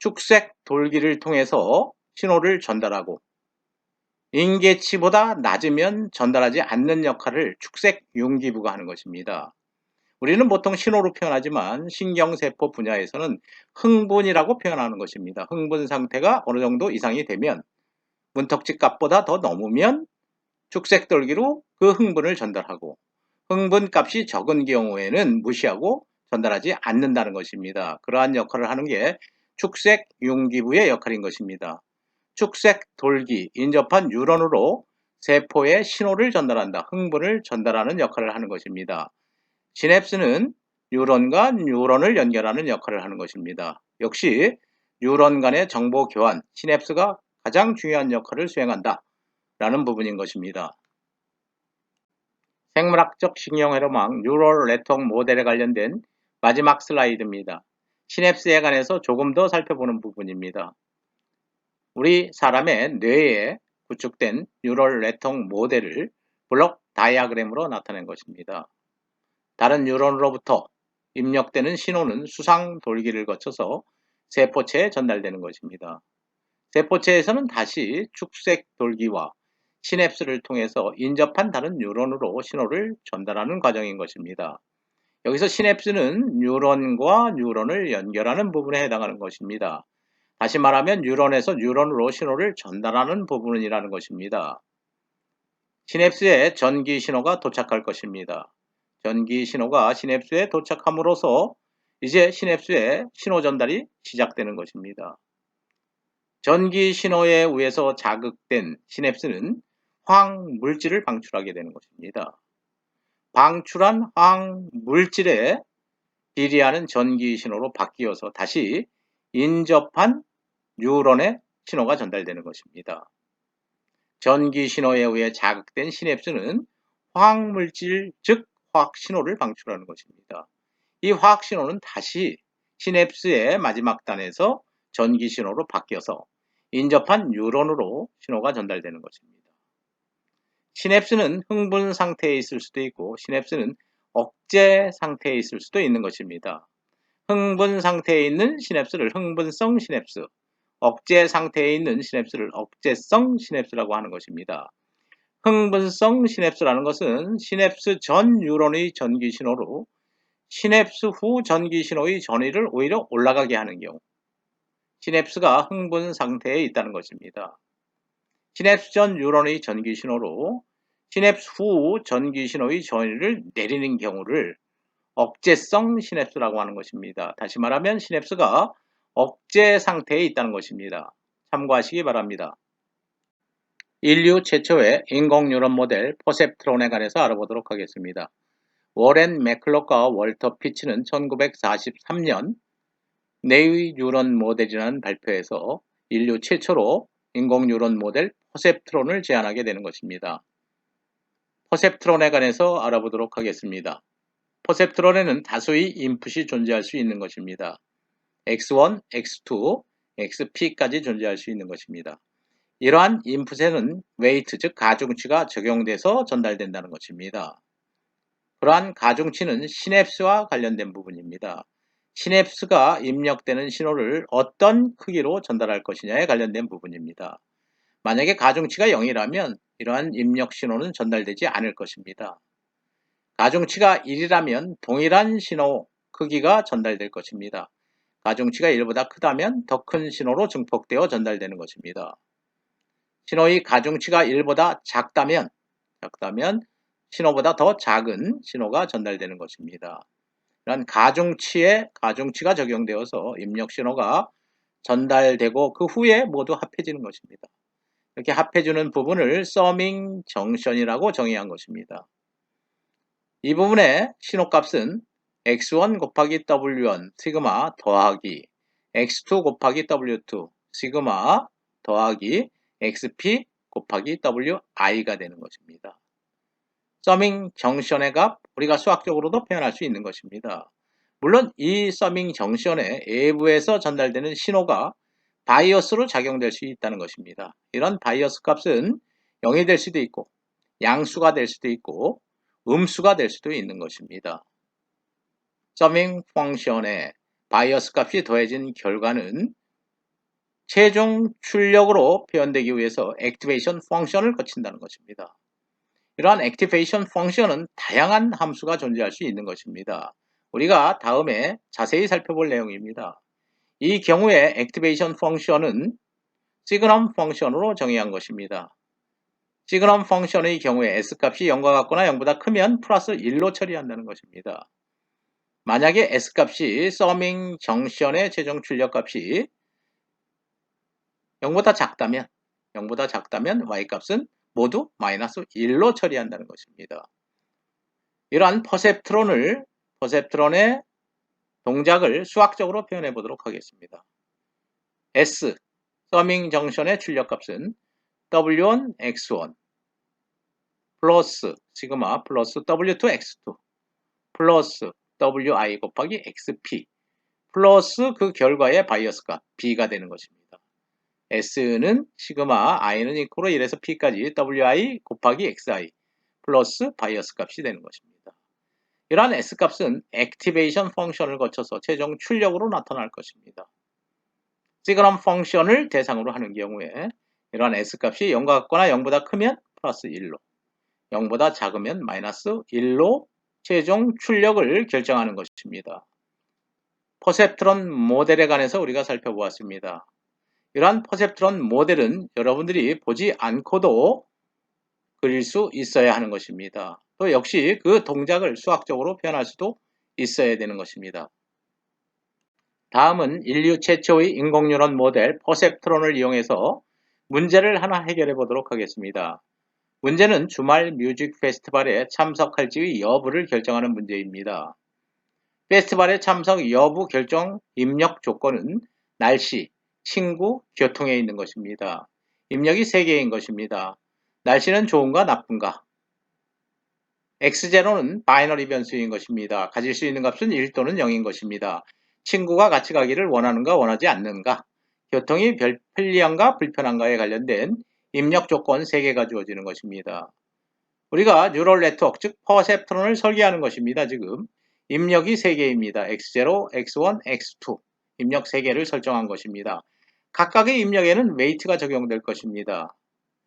축색 돌기를 통해서 신호를 전달하고 임계치보다 낮으면 전달하지 않는 역할을 축색 융기부가 하는 것입니다. 우리는 보통 신호로 표현하지만 신경세포 분야에서는 흥분이라고 표현하는 것입니다. 흥분 상태가 어느 정도 이상이 되면 문턱지 값보다 더 넘으면 축색돌기로 그 흥분을 전달하고 흥분 값이 적은 경우에는 무시하고 전달하지 않는다는 것입니다. 그러한 역할을 하는 게 축색 융기부의 역할인 것입니다. 축색 돌기, 인접한 뉴런으로 세포에 신호를 전달한다. 흥분을 전달하는 역할을 하는 것입니다. 시냅스는 뉴런과 뉴런을 연결하는 역할을 하는 것입니다. 역시 뉴런 간의 정보 교환, 시냅스가 가장 중요한 역할을 수행한다 라는 부분인 것입니다. 생물학적 신경회로망 뉴럴 네트워크 모델에 관련된 마지막 슬라이드입니다. 시냅스에 관해서 조금 더 살펴보는 부분입니다. 우리 사람의 뇌에 구축된 뉴럴 네트워크 모델을 블록 다이아그램으로 나타낸 것입니다. 다른 뉴런으로부터 입력되는 신호는 수상 돌기를 거쳐서 세포체에 전달되는 것입니다. 세포체에서는 다시 축색 돌기와 시냅스를 통해서 인접한 다른 뉴런으로 신호를 전달하는 과정인 것입니다. 여기서 시냅스는 뉴런과 뉴런을 연결하는 부분에 해당하는 것입니다. 다시 말하면 뉴런에서 뉴런으로 신호를 전달하는 부분이라는 것입니다. 시냅스에 전기 신호가 도착할 것입니다. 전기 신호가 시냅스에 도착함으로써 이제 시냅스에 신호 전달이 시작되는 것입니다. 전기 신호에 의해서 자극된 시냅스는 화학물질을 방출하게 되는 것입니다. 방출한 화학물질에 비례하는 전기 신호로 바뀌어서 다시 인접한 뉴런에 신호가 전달되는 것입니다. 전기 신호에 의해 자극된 시냅스는 화학물질, 즉 화학 신호를 방출하는 것입니다. 이 화학 신호는 다시 시냅스의 마지막 단에서 전기 신호로 바뀌어서 인접한 뉴런으로 신호가 전달되는 것입니다. 시냅스는 흥분 상태에 있을 수도 있고 시냅스는 억제 상태에 있을 수도 있는 것입니다. 흥분 상태에 있는 시냅스를 흥분성 시냅스, 억제 상태에 있는 시냅스를 억제성 시냅스라고 하는 것입니다. 흥분성 시냅스라는 것은 시냅스 전 뉴런의 전기 신호로 시냅스 후 전기 신호의 전위를 오히려 올라가게 하는 경우 시냅스가 흥분 상태에 있다는 것입니다. 시냅스 전 뉴런의 전기 신호로 시냅스 후 전기 신호의 전위를 내리는 경우를 억제성 시냅스라고 하는 것입니다. 다시 말하면 시냅스가 억제 상태에 있다는 것입니다. 참고하시기 바랍니다. 인류 최초의 인공뉴런 모델 퍼셉트론에 관해서 알아보도록 하겠습니다. 워렌 맥클럭과 월터 피치는 1943년 내의 뉴런 모델이라는 발표에서 인류 최초로 인공뉴런 모델 퍼셉트론을 제안하게 되는 것입니다. 퍼셉트론에 관해서 알아보도록 하겠습니다. 퍼셉트론에는 다수의 인풋이 존재할 수 있는 것입니다. X1, X2, XP까지 존재할 수 있는 것입니다. 이러한 인풋에는 웨이트, 즉 가중치가 적용돼서 전달된다는 것입니다. 그러한 가중치는 시냅스와 관련된 부분입니다. 시냅스가 입력되는 신호를 어떤 크기로 전달할 것이냐에 관련된 부분입니다. 만약에 가중치가 0이라면 이러한 입력 신호는 전달되지 않을 것입니다. 가중치가 1이라면 동일한 신호 크기가 전달될 것입니다. 가중치가 1보다 크다면 더 큰 신호로 증폭되어 전달되는 것입니다. 신호의 가중치가 1보다 작다면 신호보다 더 작은 신호가 전달되는 것입니다. 이런 가중치가 적용되어서 입력 신호가 전달되고 그 후에 모두 합해지는 것입니다. 이렇게 합해주는 부분을 서밍 정션이라고 정의한 것입니다. 이 부분의 신호값은 x1 곱하기 w1 시그마 더하기 x2 곱하기 w2 시그마 더하기 xp 곱하기 wi가 되는 것입니다. 서밍 정션의 값 우리가 수학적으로도 표현할 수 있는 것입니다. 물론 이 서밍 정션의 외부에서 전달되는 신호가 바이어스로 작용될 수 있다는 것입니다. 이런 바이어스 값은 0이 될 수도 있고 양수가 될 수도 있고 음수가 될 수도 있는 것입니다. 서밍 펑션에 바이어스 값이 더해진 결과는 최종 출력으로 표현되기 위해서 액티베이션 펑션을 거친다는 것입니다. 이러한 액티베이션 펑션은 다양한 함수가 존재할 수 있는 것입니다. 우리가 다음에 자세히 살펴볼 내용입니다. 이 경우에 액티베이션 펑션은 시그넘 펑션으로 정의한 것입니다. 시그넘 펑션의 경우에 S값이 0과 같거나 0보다 크면 플러스 1로 처리한다는 것입니다. 만약에 S값이 서밍 정션의 최종 출력값이 0보다 작다면 Y값은 모두 마이너스 1로 처리한다는 것입니다. 이러한 퍼셉트론의 동작을 수학적으로 표현해 보도록 하겠습니다. S, 서밍 정션의 출력값은 W1, X1 플러스 시그마 플러스 W2, X2 플러스 WI 곱하기 XP 플러스 그 결과의 바이어스 값 B가 되는 것입니다. S는 시그마, I는 이코로 1에서 P까지 WI 곱하기 XI 플러스 바이어스 값이 되는 것입니다. 이러한 S값은 액티베이션 펑션을 거쳐서 최종 출력으로 나타날 것입니다. 시그넘 펑션을 대상으로 하는 경우에 이러한 S값이 0과 같거나 0보다 크면 플러스 1로 0보다 작으면 마이너스 1로 최종 출력을 결정하는 것입니다. 퍼셉트론 모델에 관해서 우리가 살펴보았습니다. 이러한 퍼셉트론 모델은 여러분들이 보지 않고도 그릴 수 있어야 하는 것입니다. 또 역시 그 동작을 수학적으로 표현할 수도 있어야 되는 것입니다. 다음은 인류 최초의 인공뉴런 모델 퍼셉트론을 이용해서 문제를 하나 해결해 보도록 하겠습니다. 문제는 주말 뮤직 페스티벌에 참석할지의 여부를 결정하는 문제입니다. 페스티벌에 참석 여부 결정 입력 조건은 날씨, 친구, 교통에 있는 것입니다. 입력이 3개인 것입니다. 날씨는 좋은가 나쁜가? X0는 바이너리 변수인 것입니다. 가질 수 있는 값은 1 또는 0인 것입니다. 친구가 같이 가기를 원하는가 원하지 않는가? 교통이 편리한가 불편한가에 관련된 입력 조건 3개가 주어지는 것입니다. 우리가 뉴럴 네트워크 즉 퍼셉트론을 설계하는 것입니다. 지금 입력이 3개입니다. X0, X1, X2 입력 3개를 설정한 것입니다. 각각의 입력에는 웨이트가 적용될 것입니다.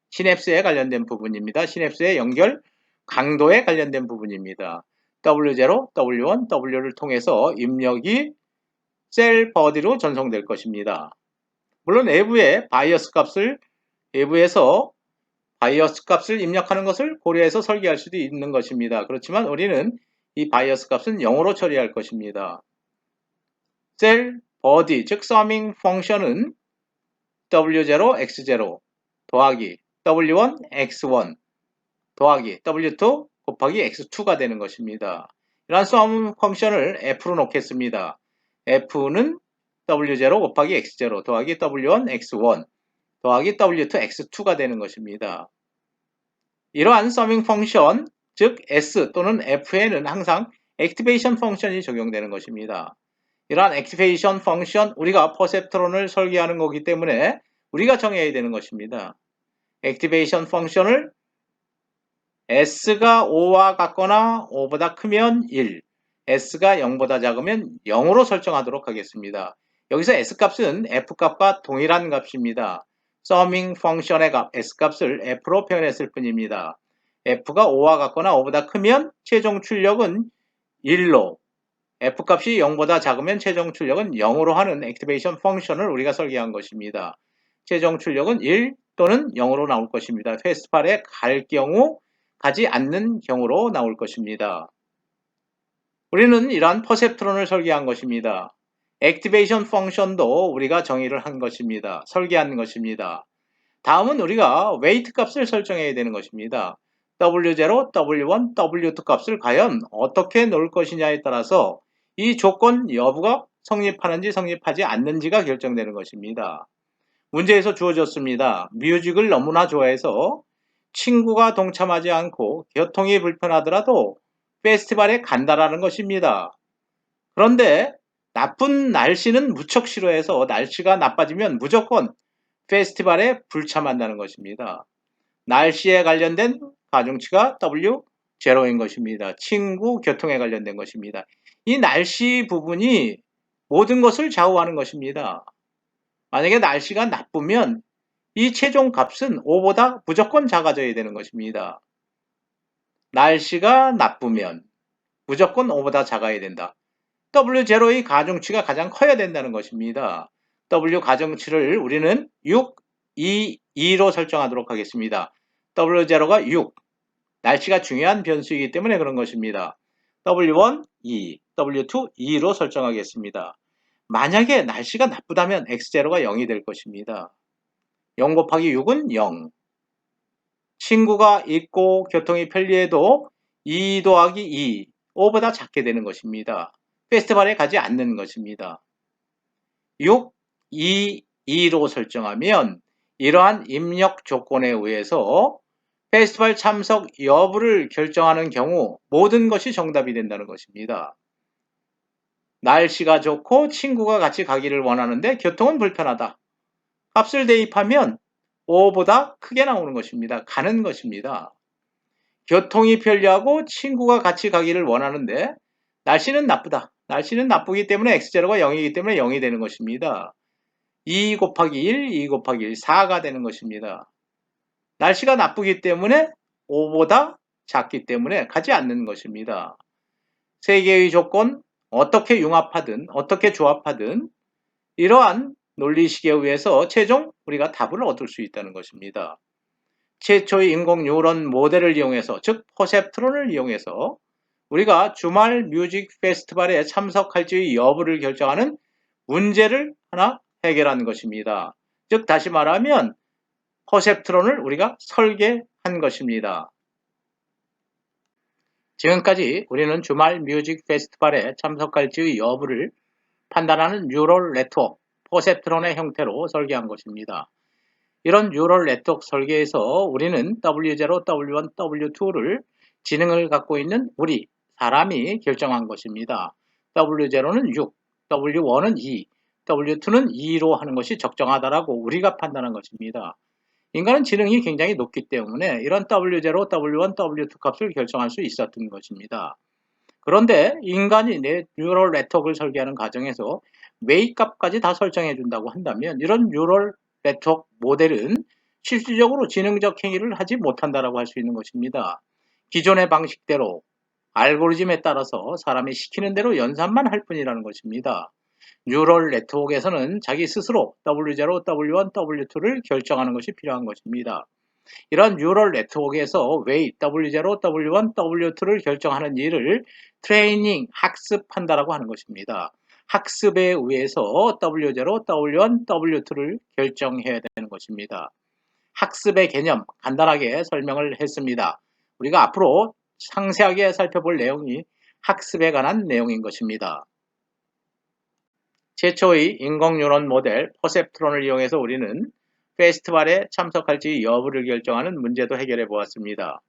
시냅스에 관련된 부분입니다. 시냅스의 연결 강도에 관련된 부분입니다. W0, W1, W를 통해서 입력이 셀 버디로 전송될 것입니다. 물론 외부의 바이어스 값을 외부에서 바이어스 값을 입력하는 것을 고려해서 설계할 수도 있는 것입니다. 그렇지만 우리는 이 바이어스 값은 0으로 처리할 것입니다. 셀 버디, 즉 서밍 펑션은 w0, x0 더하기 w1, x1 더하기 w2 곱하기 x2가 되는 것입니다. 이러한 sum 펑션을 f로 놓겠습니다. f는 w0 곱하기 x0 더하기 w1, x1 더하기 w2, x2가 되는 것입니다. 이러한 서밍 펑션, 즉 s 또는 f에는 항상 액티베이션 펑션이 적용되는 것입니다. 이러한 액티베이션 펑션, 우리가 퍼셉트론을 설계하는 거기 때문에 우리가 정해야 되는 것입니다. 액티베이션 펑션을 s가 5와 같거나 5보다 크면 1, s가 0보다 작으면 0으로 설정하도록 하겠습니다. 여기서 s값은 f값과 동일한 값입니다. 서밍 펑션의 값, s값을 f로 표현했을 뿐입니다. f가 5와 같거나 5보다 크면 최종 출력은 1로, f값이 0보다 작으면 최종 출력은 0으로 하는 액티베이션 펑션을 우리가 설계한 것입니다. 최종 출력은 1 또는 0으로 나올 것입니다. 페스티벌에 갈 경우, 가지 않는 경우로 나올 것입니다. 우리는 이러한 퍼셉트론을 설계한 것입니다. 액티베이션 펑션도 우리가 정의를 한 것입니다. 설계한 것입니다. 다음은 우리가 웨이트 값을 설정해야 되는 것입니다. W0, W1, W2 값을 과연 어떻게 놓을 것이냐에 따라서 이 조건 여부가 성립하는지 성립하지 않는지가 결정되는 것입니다. 문제에서 주어졌습니다. 뮤직을 너무나 좋아해서 친구가 동참하지 않고 교통이 불편하더라도 페스티벌에 간다라는 것입니다. 그런데 나쁜 날씨는 무척 싫어해서 날씨가 나빠지면 무조건 페스티벌에 불참한다는 것입니다. 날씨에 관련된 가중치가 W0인 것입니다. 친구, 교통에 관련된 것입니다. 이 날씨 부분이 모든 것을 좌우하는 것입니다. 만약에 날씨가 나쁘면 이 최종 값은 5보다 무조건 작아져야 되는 것입니다. 날씨가 나쁘면 무조건 5보다 작아야 된다. W0의 가중치가 가장 커야 된다는 것입니다. W 가중치를 우리는 6, 2, 2로 설정하도록 하겠습니다. W0가 6, 날씨가 중요한 변수이기 때문에 그런 것입니다. W1, 2, W2, 2로 설정하겠습니다. 만약에 날씨가 나쁘다면 X0가 0이 될 것입니다. 0 곱하기 6은 0. 친구가 있고 교통이 편리해도 2 더하기 2, 5보다 작게 되는 것입니다. 페스티벌에 가지 않는 것입니다. 6, 2, 2로 설정하면 이러한 입력 조건에 의해서 페스티벌 참석 여부를 결정하는 경우 모든 것이 정답이 된다는 것입니다. 날씨가 좋고 친구가 같이 가기를 원하는데 교통은 불편하다. 값을 대입하면 5보다 크게 나오는 것입니다. 가는 것입니다. 교통이 편리하고 친구가 같이 가기를 원하는데 날씨는 나쁘다. 날씨는 나쁘기 때문에 X0가 0이기 때문에 0이 되는 것입니다. 2 곱하기 1, 2 곱하기 1, 4가 되는 것입니다. 날씨가 나쁘기 때문에 5보다 작기 때문에 가지 않는 것입니다. 세 개의 조건 어떻게 융합하든 어떻게 조합하든 이러한 논리식에 의해서 최종 우리가 답을 얻을 수 있다는 것입니다. 최초의 인공 뉴런 모델을 이용해서, 즉 퍼셉트론을 이용해서 우리가 주말 뮤직 페스티벌에 참석할지의 여부를 결정하는 문제를 하나 해결한 것입니다. 즉 다시 말하면 퍼셉트론을 우리가 설계한 것입니다. 지금까지 우리는 주말 뮤직 페스티벌에 참석할지의 여부를 판단하는 뉴럴 네트워크, 퍼셉트론의 형태로 설계한 것입니다. 이런 뉴럴 네트워크 설계에서 우리는 W0, W1, W2를 지능을 갖고 있는 우리 사람이 결정한 것입니다. W0는 6, W1은 2, W2는 2로 하는 것이 적정하다라고 우리가 판단한 것입니다. 인간은 지능이 굉장히 높기 때문에 이런 W0, W1, W2 값을 결정할 수 있었던 것입니다. 그런데 인간이 뉴럴 네트워크를 설계하는 과정에서 웨이 값까지 다 설정해 준다고 한다면 이런 뉴럴 네트워크 모델은 실질적으로 지능적 행위를 하지 못한다라고 할 수 있는 것입니다. 기존의 방식대로 알고리즘에 따라서 사람이 시키는 대로 연산만 할 뿐이라는 것입니다. 뉴럴 네트워크에서는 자기 스스로 W0, W1, W2를 결정하는 것이 필요한 것입니다. 이런 뉴럴 네트워크에서 웨이트 W0, W1, W2를 결정하는 일을 트레이닝, 학습한다라고 하는 것입니다. 학습에 의해서 W0, W1, W2를 결정해야 되는 것입니다. 학습의 개념 간단하게 설명을 했습니다. 우리가 앞으로 상세하게 살펴볼 내용이 학습에 관한 내용인 것입니다. 최초의 인공뉴런 모델 퍼셉트론을 이용해서 우리는 페스티벌에 참석할지 여부를 결정하는 문제도 해결해 보았습니다.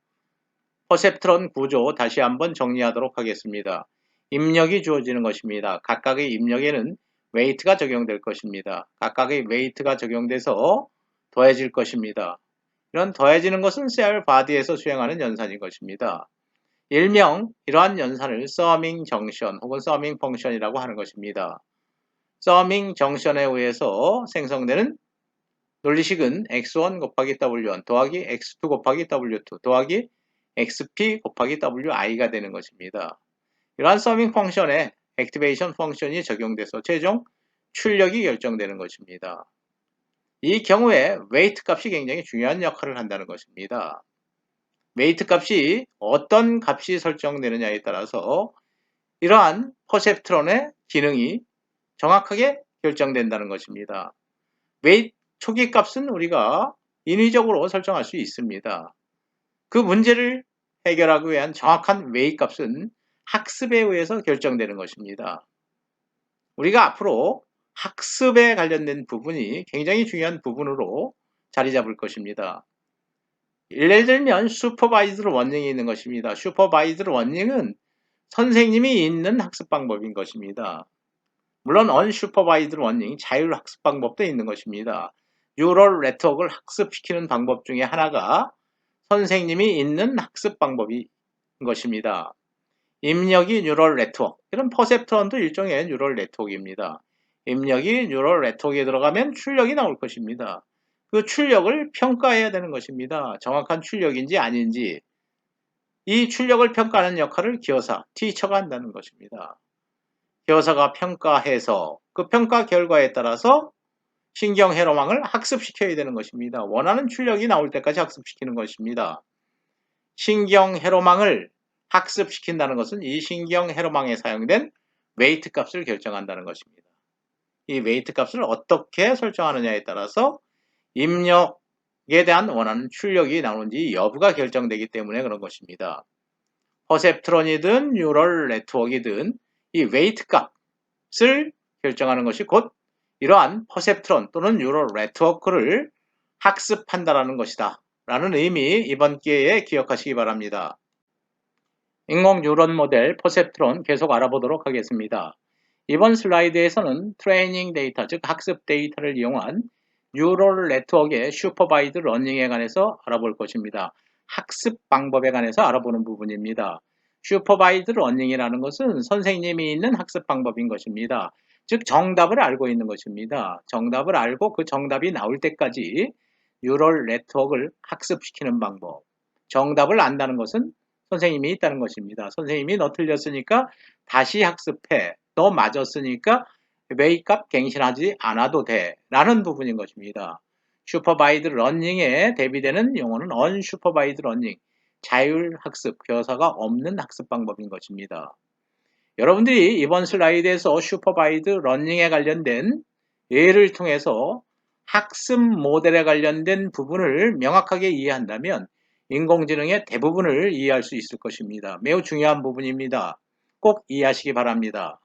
퍼셉트론 구조 다시 한번 정리하도록 하겠습니다. 입력이 주어지는 것입니다. 각각의 입력에는 웨이트가 적용될 것입니다. 각각의 웨이트가 적용돼서 더해질 것입니다. 이런 더해지는 것은 셀 바디에서 수행하는 연산인 것입니다. 일명 이러한 연산을 서밍 정션 혹은 서밍 펑션이라고 하는 것입니다. 서밍 정션에 의해서 생성되는 논리식은 x1 곱하기 w1 더하기 x2 곱하기 w2 더하기 xp 곱하기 wi가 되는 것입니다. 이러한 서밍 펑션에 액티베이션 펑션이 적용돼서 최종 출력이 결정되는 것입니다. 이 경우에 웨이트 값이 굉장히 중요한 역할을 한다는 것입니다. 웨이트 값이 어떤 값이 설정되느냐에 따라서 이러한 퍼셉트론의 기능이 정확하게 결정된다는 것입니다. 웨이트 초기 값은 우리가 인위적으로 설정할 수 있습니다. 그 문제를 해결하기 위한 정확한 웨이트 값은 학습에 의해서 결정되는 것입니다. 우리가 앞으로 학습에 관련된 부분이 굉장히 중요한 부분으로 자리 잡을 것입니다. 예를 들면 슈퍼바이즈드 러닝이 있는 것입니다. 슈퍼바이즈드 러닝은 선생님이 있는 학습 방법인 것입니다. 물론 언슈퍼바이즈드 러닝, 자율학습 방법도 있는 것입니다. 뉴럴 네트워크를 학습시키는 방법 중에 하나가 선생님이 있는 학습 방법인 것입니다. 입력이 뉴럴 네트워크, 이런 퍼셉트론도 일종의 뉴럴 네트워크입니다. 입력이 뉴럴 네트워크에 들어가면 출력이 나올 것입니다. 그 출력을 평가해야 되는 것입니다. 정확한 출력인지 아닌지. 이 출력을 평가하는 역할을 기여사, 티처가 한다는 것입니다. 기여사가 평가해서 그 평가 결과에 따라서 신경 회로망을 학습시켜야 되는 것입니다. 원하는 출력이 나올 때까지 학습시키는 것입니다. 신경 회로망을 학습시킨다는 것은 이 신경 회로망에 사용된 웨이트 값을 결정한다는 것입니다. 이 웨이트 값을 어떻게 설정하느냐에 따라서 입력에 대한 원하는 출력이 나오는지 여부가 결정되기 때문에 그런 것입니다. 퍼셉트론이든 뉴럴 네트워크이든 이 웨이트 값을 결정하는 것이 곧 이러한 퍼셉트론 또는 뉴럴 네트워크를 학습한다라는 것이다 라는 의미 이번 기회에 기억하시기 바랍니다. 인공 뉴런 모델 퍼셉트론 계속 알아보도록 하겠습니다. 이번 슬라이드에서는 트레이닝 데이터, 즉 학습 데이터를 이용한 뉴럴 네트워크의 슈퍼바이드 러닝에 관해서 알아볼 것입니다. 학습 방법에 관해서 알아보는 부분입니다. 슈퍼바이드 러닝이라는 것은 선생님이 있는 학습 방법인 것입니다. 즉 정답을 알고 있는 것입니다. 정답을 알고 그 정답이 나올 때까지 뉴럴 네트워크를 학습시키는 방법. 정답을 안다는 것은 선생님이 있다는 것입니다. 선생님이 너 틀렸으니까 다시 학습해. 너 맞았으니까 웨이값 갱신하지 않아도 돼. 라는 부분인 것입니다. 슈퍼바이드 러닝에 대비되는 용어는 언슈퍼바이드 러닝, 자율학습, 교사가 없는 학습 방법인 것입니다. 여러분들이 이번 슬라이드에서 슈퍼바이드 러닝에 관련된 예를 통해서 학습 모델에 관련된 부분을 명확하게 이해한다면 인공지능의 대부분을 이해할 수 있을 것입니다. 매우 중요한 부분입니다. 꼭 이해하시기 바랍니다.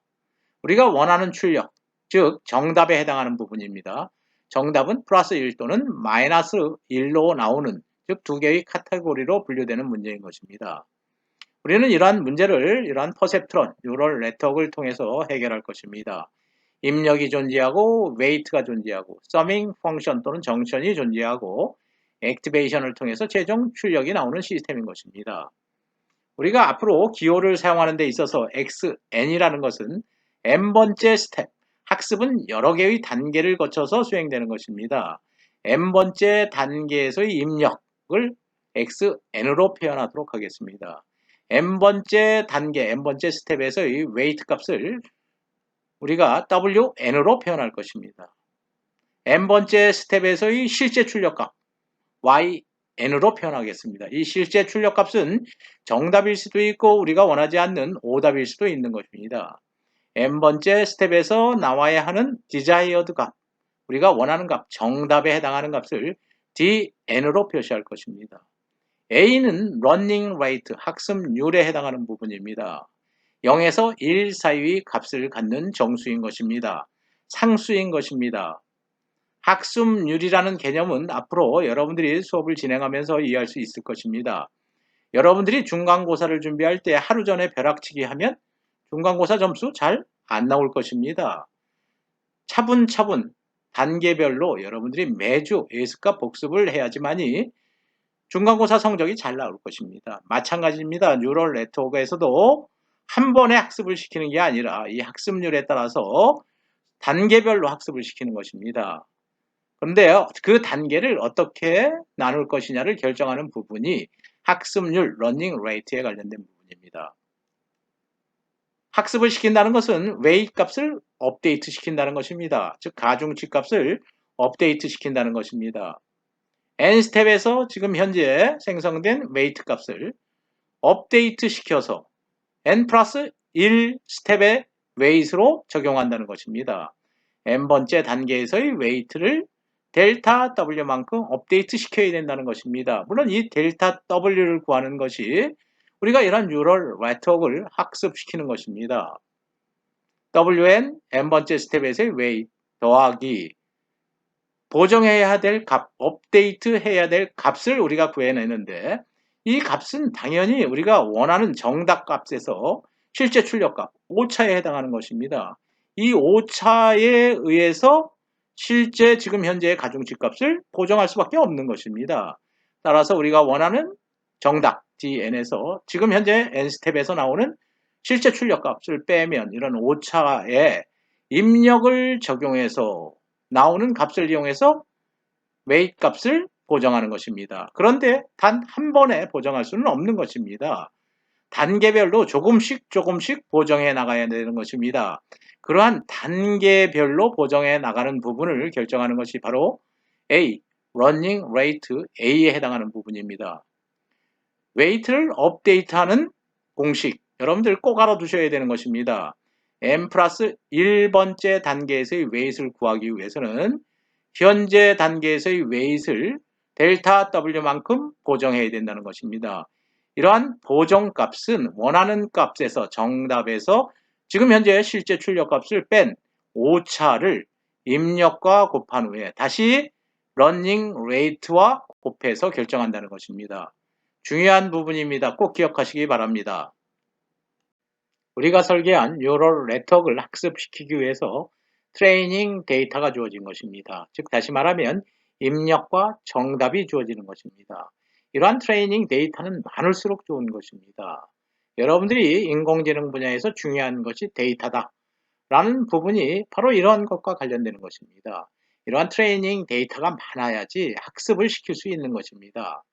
우리가 원하는 출력, 즉 정답에 해당하는 부분입니다. 정답은 플러스 1 또는 마이너스 1로 나오는, 즉 두 개의 카테고리로 분류되는 문제인 것입니다. 우리는 이러한 문제를 이러한 퍼셉트론, 뉴럴 네트워크를 통해서 해결할 것입니다. 입력이 존재하고 웨이트가 존재하고 서밍 펑션 또는 정션이 존재하고 액티베이션을 통해서 최종 출력이 나오는 시스템인 것입니다. 우리가 앞으로 기호를 사용하는 데 있어서 XN이라는 것은 n번째 스텝, 학습은 여러 개의 단계를 거쳐서 수행되는 것입니다. n번째 단계에서의 입력을 XN으로 표현하도록 하겠습니다. n번째 단계, n번째 스텝에서의 웨이트 값을 우리가 WN으로 표현할 것입니다. n번째 스텝에서의 실제 출력값, Dn으로 표현하겠습니다. 이 실제 출력값은 정답일 수도 있고 우리가 원하지 않는 오답일 수도 있는 것입니다. n번째 스텝에서 나와야 하는 desired 값, 우리가 원하는 값, 정답에 해당하는 값을 dn으로 표시할 것입니다. a는 running rate, 학습률에 해당하는 부분입니다. 0에서 1 사이의 값을 갖는 정수인 것입니다. 상수인 것입니다. 학습률이라는 개념은 앞으로 여러분들이 수업을 진행하면서 이해할 수 있을 것입니다. 여러분들이 중간고사를 준비할 때 하루 전에 벼락치기 하면 중간고사 점수 잘 안 나올 것입니다. 차분차분 단계별로 여러분들이 매주 예습과 복습을 해야지만이 중간고사 성적이 잘 나올 것입니다. 마찬가지입니다. 뉴럴 네트워크에서도 한 번에 학습을 시키는 게 아니라 이 학습률에 따라서 단계별로 학습을 시키는 것입니다. 그런데요, 그 단계를 어떻게 나눌 것이냐를 결정하는 부분이 학습률, 러닝 레이트에 관련된 부분입니다. 학습을 시킨다는 것은 웨이트 값을 업데이트 시킨다는 것입니다. 즉 가중치 값을 업데이트 시킨다는 것입니다. n스텝에서 지금 현재 생성된 웨이트 값을 업데이트 시켜서 n 플러스 1 스텝의 웨이트로 적용한다는 것입니다. n번째 단계에서의 웨이트를 델타 W만큼 업데이트 시켜야 된다는 것입니다. 물론 이 델타 W를 구하는 것이 우리가 이런 뉴럴 네트워크를 학습시키는 것입니다. wn n번째 스텝에서의 웨이트 더하기 보정해야 될 값, 업데이트 해야 될 값을 우리가 구해내는데 이 값은 당연히 우리가 원하는 정답 값에서 실제 출력값, 오차에 해당하는 것입니다. 이 오차에 의해서 실제 지금 현재의 가중치 값을 보정할 수밖에 없는 것입니다. 따라서 우리가 원하는 정답 dn에서 지금 현재 n스텝에서 나오는 실제 출력값을 빼면 이런 오차에 입력을 적용해서 나오는 값을 이용해서 웨이트 값을 보정하는 것입니다. 그런데 단 한 번에 보정할 수는 없는 것입니다. 단계별로 조금씩 보정해 나가야 되는 것입니다. 그러한 단계별로 보정해 나가는 부분을 결정하는 것이 바로 A, running rate A에 해당하는 부분입니다. 웨이트를 업데이트하는 공식, 여러분들 꼭 알아두셔야 되는 것입니다. n 플러스 1번째 단계에서의 웨이트를 구하기 위해서는 현재 단계에서의 웨이트를 델타 W만큼 보정해야 된다는 것입니다. 이러한 보정값은 원하는 값에서 정답에서 지금 현재 실제 출력값을 뺀 오차를 입력과 곱한 후에 다시 러닝 레이트와 곱해서 결정한다는 것입니다. 중요한 부분입니다. 꼭 기억하시기 바랍니다. 우리가 설계한 뉴럴 네트워크를 학습시키기 위해서 트레이닝 데이터가 주어진 것입니다. 즉 다시 말하면 입력과 정답이 주어지는 것입니다. 이러한 트레이닝 데이터는 많을수록 좋은 것입니다. 여러분들이 인공지능 분야에서 중요한 것이 데이터다 라는 부분이 바로 이러한 것과 관련되는 것입니다. 이러한 트레이닝 데이터가 많아야지 학습을 시킬 수 있는 것입니다.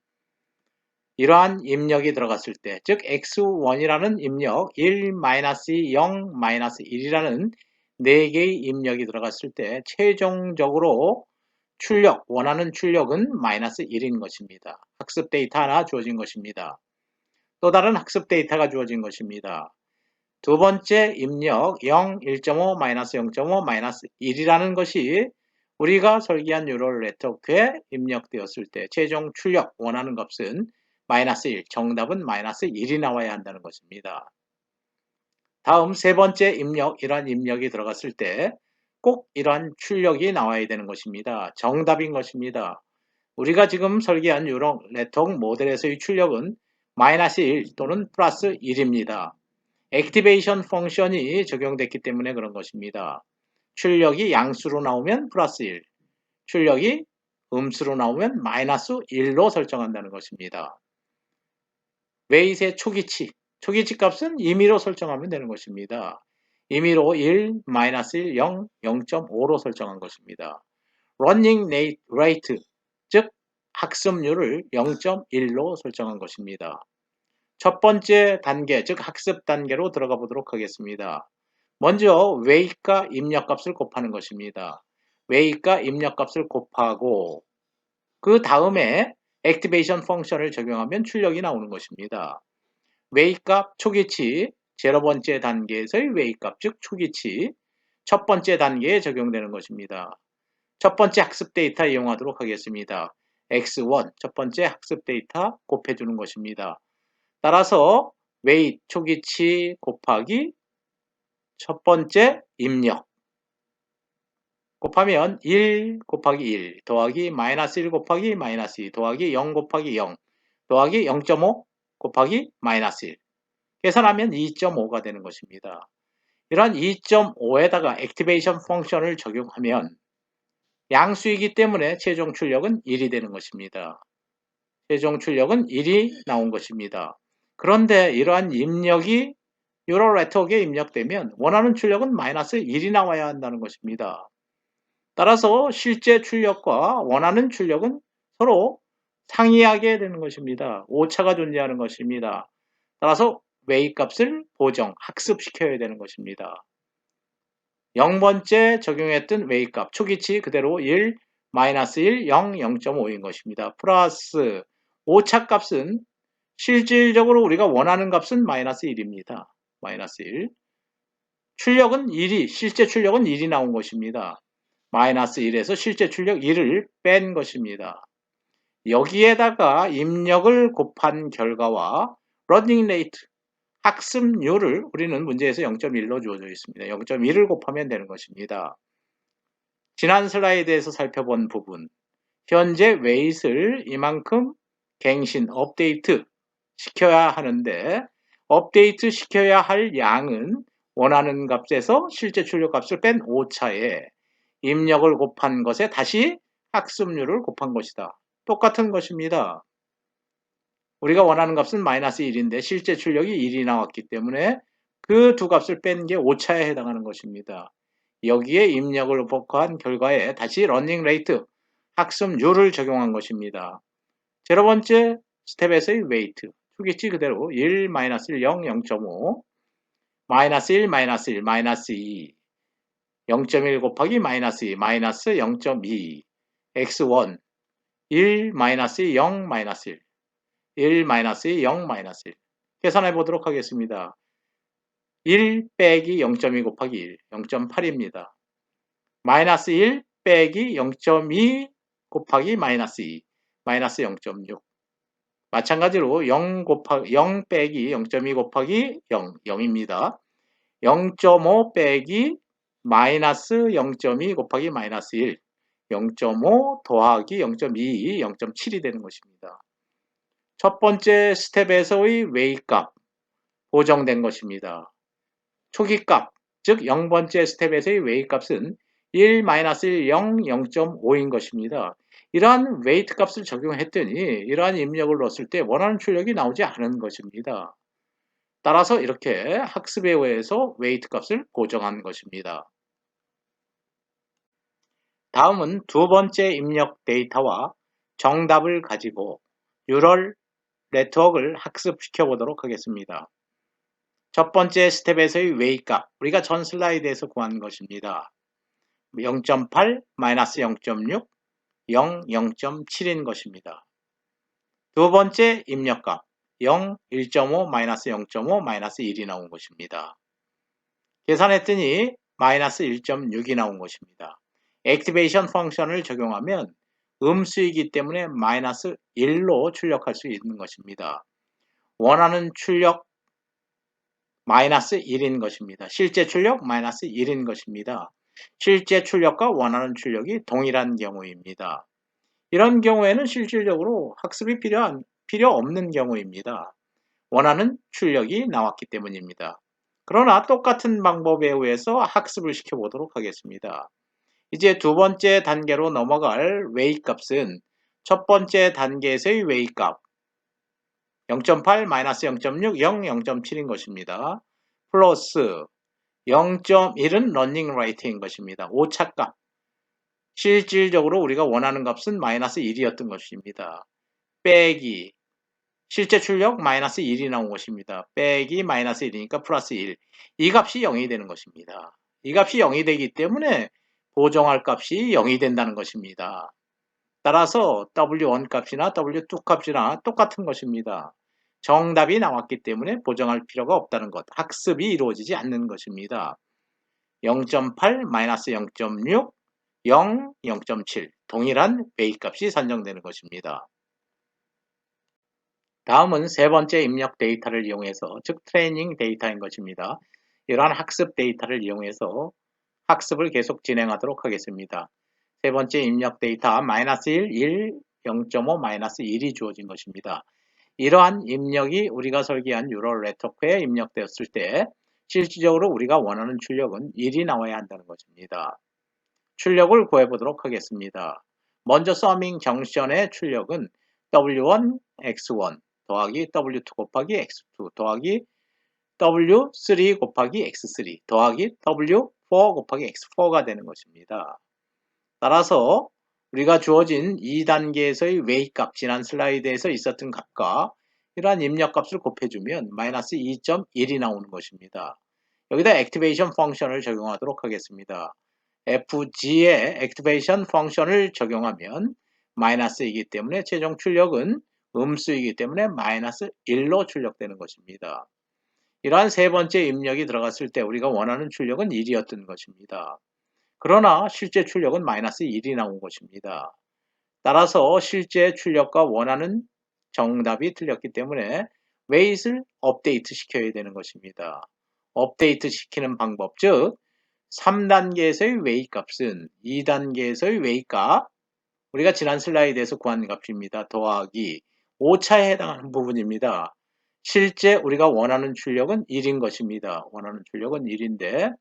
이러한 입력이 들어갔을 때, 즉 x1이라는 입력, 1, 2, 0, 1이라는 4개의 입력이 들어갔을 때 최종적으로 출력, 원하는 출력은 -1인 것입니다. 학습 데이터 하나 주어진 것입니다. 또 다른 학습 데이터가 주어진 것입니다. 두 번째 입력 0, 1.5, -0.5, -1이라는 것이 우리가 설계한 뉴럴 네트워크에 입력되었을 때 최종 출력, 원하는 값은 -1, 정답은 -1이 나와야 한다는 것입니다. 다음 세 번째 입력, 이러한 입력이 들어갔을 때 꼭 이러한 출력이 나와야 되는 것입니다. 정답인 것입니다. 우리가 지금 설계한 뉴럴 네트워크 모델에서의 출력은 -1 또는 +1입니다. 액티베이션 펑션이 적용됐기 때문에 그런 것입니다. 출력이 양수로 나오면 +1, 출력이 음수로 나오면 -1로 설정한다는 것입니다. 웨이트의 초기치 값은 임의로 설정하면 되는 것입니다. 임의로 1, -1, 0, 0.5로 설정한 것입니다. 러닝 레이트, 즉 학습률을 0.1로 설정한 것입니다. 첫 번째 단계, 즉 학습 단계로 들어가 보도록 하겠습니다. 먼저 웨이트과 입력값을 곱하는 것입니다. 웨이트과 입력값을 곱하고 그 다음에 액티베이션 펑션을 적용하면 출력이 나오는 것입니다. 웨이값 초기치, 0번째 단계에서의 웨이값, 즉 초기치, 첫 번째 단계에 적용되는 것입니다. 첫 번째 학습 데이터 이용하도록 하겠습니다. x1, 첫 번째 학습 데이터 곱해주는 것입니다. 따라서 웨이 초기치 곱하기 첫 번째 입력 곱하면 1 곱하기 1 더하기 마이너스 1 곱하기 마이너스 2 더하기 0 곱하기 0 더하기 0.5 곱하기 마이너스 1 계산하면 2.5가 되는 것입니다. 이러한 2.5에다가 액티베이션 펑션을 적용하면 양수이기 때문에 최종 출력은 1이 되는 것입니다. 최종 출력은 1이 나온 것입니다. 그런데 이러한 입력이 유로 네트워크에 입력되면 원하는 출력은 마이너스 1이 나와야 한다는 것입니다. 따라서 실제 출력과 원하는 출력은 서로 상이하게 되는 것입니다. 오차가 존재하는 것입니다. 따라서 웨이 값을 보정, 학습시켜야 되는 것입니다. 0번째 적용했던 웨이 값, 초기치 그대로 1, 마이너스 1, 0, 0.5인 것입니다. 플러스 오차 값은 실질적으로 우리가 원하는 값은 마이너스 1입니다. 마이너스 1. 출력은 1이, 실제 출력은 1이 나온 것입니다. 마이너스 1에서 실제 출력 1을 뺀 것입니다. 여기에다가 입력을 곱한 결과와 러닝 레이트, 학습률을 우리는 문제에서 0.1로 주어져 있습니다. 0.1을 곱하면 되는 것입니다. 지난 슬라이드에서 살펴본 부분, 현재 웨이트를 이만큼 갱신, 업데이트 시켜야 하는데 업데이트 시켜야 할 양은 원하는 값에서 실제 출력 값을 뺀 오차에 입력을 곱한 것에 다시 학습률을 곱한 것이다. 똑같은 것입니다. 우리가 원하는 값은 마이너스 1인데 실제 출력이 1이 나왔기 때문에 그 두 값을 뺀 게 오차에 해당하는 것입니다. 여기에 입력을 곱한 결과에 다시 러닝 레이트, 학습률을 적용한 것입니다. 0번째 스텝에서의 웨이트, 초기치 그대로 1, 마이너스 1, 0, 0.5, 마이너스 1, 마이너스 1, 마이너스 2, 0.1 곱하기 마이너스 2, 마이너스 0.2, x1, 1, 마이너스 2, 0, 마이너스 1, 1, 마이너스 2, 0, 마이너스 1. 계산해 보도록 하겠습니다. 1 빼기 0.2 곱하기 1, 0.8입니다. 마이너스 1 빼기 0.2 곱하기 마이너스 2, 마이너스 0.6. 마찬가지로 0 빼기 0.2 곱하기 0, 0입니다. 0.5 빼기 마이너스 0.2 곱하기 마이너스 1, 0.5 더하기 0.2, 0.7이 되는 것입니다. 첫 번째 스텝에서의 웨이 값 보정된 것입니다. 초기 값, 즉 0번째 스텝에서의 웨이 값은 1, 마이너스 1, 0, 0.5인 것입니다. 이러한 웨이트 값을 적용했더니 이러한 입력을 넣었을 때 원하는 출력이 나오지 않은 것입니다. 따라서 이렇게 학습에 의해서 웨이트 값을 고정한 것입니다. 다음은 두 번째 입력 데이터와 정답을 가지고 뉴럴 네트워크를 학습시켜 보도록 하겠습니다. 첫 번째 스텝에서의 웨이 값, 우리가 전 슬라이드에서 구한 것입니다. 0.8, 마이너스 0.6, 0, 0.7인 것입니다. 두 번째 입력값 0, 1.5, 마이너스 0.5, 마이너스 1이 나온 것입니다. 계산했더니 마이너스 1.6이 나온 것입니다. 액티베이션 펑션을 적용하면 음수이기 때문에 마이너스 1로 출력할 수 있는 것입니다. 원하는 출력 마이너스 1인 것입니다. 실제 출력 마이너스 1인 것입니다. 실제 출력과 원하는 출력이 동일한 경우입니다. 이런 경우에는 실질적으로 학습이 필요 없는 경우입니다. 원하는 출력이 나왔기 때문입니다. 그러나 똑같은 방법에 의해서 학습을 시켜보도록 하겠습니다. 이제 두 번째 단계로 넘어갈 웨이 값은 첫 번째 단계에서의 웨이 값 0.8, 마이너스 0.6, 0, 0.7인 것입니다. 플러스 0.1은 러닝 레이트인 것입니다. 오차값. 실질적으로 우리가 원하는 값은 마이너스 1이었던 것입니다. 빼기 실제 출력 마이너스 1이 나온 것입니다. 빼기 마이너스 1이니까 플러스 1. 이 값이 0이 되는 것입니다. 이 값이 0이 되기 때문에 보정할 값이 0이 된다는 것입니다. 따라서 W1 값이나 W2 값이나 똑같은 것입니다. 정답이 나왔기 때문에 보정할 필요가 없다는 것, 학습이 이루어지지 않는 것입니다. 0.8, 마이너스 0.6, 0, 0.7 동일한 웨이값이 산정되는 것입니다. 다음은 세 번째 입력 데이터를 이용해서, 즉 트레이닝 데이터인 것입니다. 이러한 학습 데이터를 이용해서 학습을 계속 진행하도록 하겠습니다. 세 번째 입력 데이터 마이너스 1, 1, 0.5, 마이너스 1이 주어진 것입니다. 이러한 입력이 우리가 설계한 뉴럴 네트워크에 입력되었을 때 실질적으로 우리가 원하는 출력은 1이 나와야 한다는 것입니다. 출력을 구해보도록 하겠습니다. 먼저 서밍 정션의 출력은 W1, X1 더하기 W2 곱하기 X2 더하기 W3 곱하기 X3 더하기 W4 곱하기 X4가 되는 것입니다. 따라서 우리가 주어진 2단계에서의 웨이 값, 지난 슬라이드에서 있었던 값과 이러한 입력 값을 곱해주면 마이너스 2.1이 나오는 것입니다. 여기다 액티베이션 펑션을 적용하도록 하겠습니다. FG에 액티베이션 펑션을 적용하면 마이너스이기 때문에 최종 출력은 음수이기 때문에 마이너스 1로 출력되는 것입니다. 이러한 세 번째 입력이 들어갔을 때 우리가 원하는 출력은 1이었던 것입니다. 그러나 실제 출력은 마이너스 1이 나온 것입니다. 따라서 실제 출력과 원하는 정답이 틀렸기 때문에 웨이트를 업데이트 시켜야 되는 것입니다. 업데이트 시키는 방법, 즉 3단계에서의 웨이 값은 2단계에서의 웨이 값, 우리가 지난 슬라이드에서 구한 값입니다. 더하기 5차에 해당하는 부분입니다. 실제 우리가 원하는 출력은 1인 것입니다. 원하는 출력은 1인데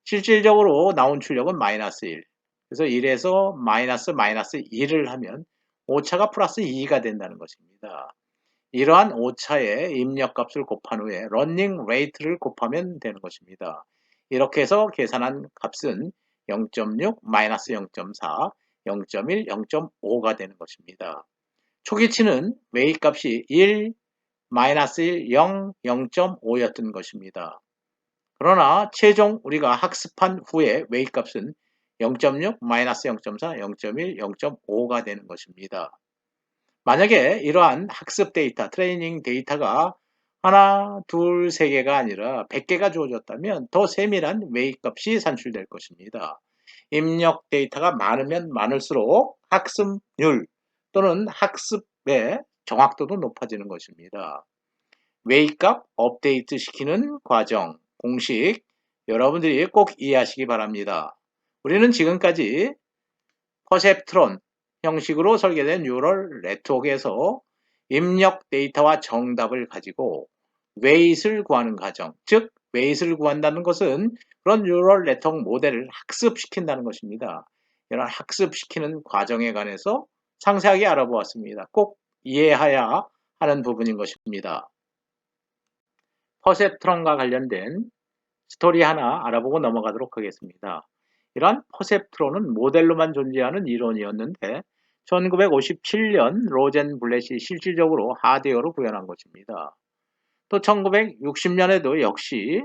실질적으로 나온 출력은 마이너스 1. 그래서 1에서 마이너스 1을 하면 오차가 플러스 2가 된다는 것입니다. 이러한 오차의 입력값을 곱한 후에 러닝 레이트를 곱하면 되는 것입니다. 이렇게 해서 계산한 값은 0.6, 마이너스 0.4, 0.1, 0.5가 되는 것입니다. 초기치는 웨이 값이 1, 마이너스 1, 0, 0.5였던 것입니다. 그러나 최종 우리가 학습한 후에 웨이 값은 0.6, 마이너스 0.4, 0.1, 0.5가 되는 것입니다. 만약에 이러한 학습 데이터, 트레이닝 데이터가 하나, 둘, 세 개가 아니라 100개가 주어졌다면 더 세밀한 웨이 값이 산출될 것입니다. 입력 데이터가 많으면 많을수록 학습률 또는 학습의 정확도도 높아지는 것입니다. 웨이 값 업데이트 시키는 과정, 공식 여러분들이 꼭 이해하시기 바랍니다. 우리는 지금까지 퍼셉트론 형식으로 설계된 뉴럴 네트워크에서 입력 데이터와 정답을 가지고 웨이트를 구하는 과정, 즉 웨이트를 구한다는 것은 그런 뉴럴 네트워크 모델을 학습시킨다는 것입니다. 이런 학습시키는 과정에 관해서 상세하게 알아보았습니다. 꼭 이해해야 하는 부분인 것입니다. 퍼셉트론과 관련된 스토리 하나 알아보고 넘어가도록 하겠습니다. 이러한 퍼셉트론은 모델로만 존재하는 이론이었는데 1957년 로젠블렛이 실질적으로 하드웨어로 구현한 것입니다. 또 1960년에도 역시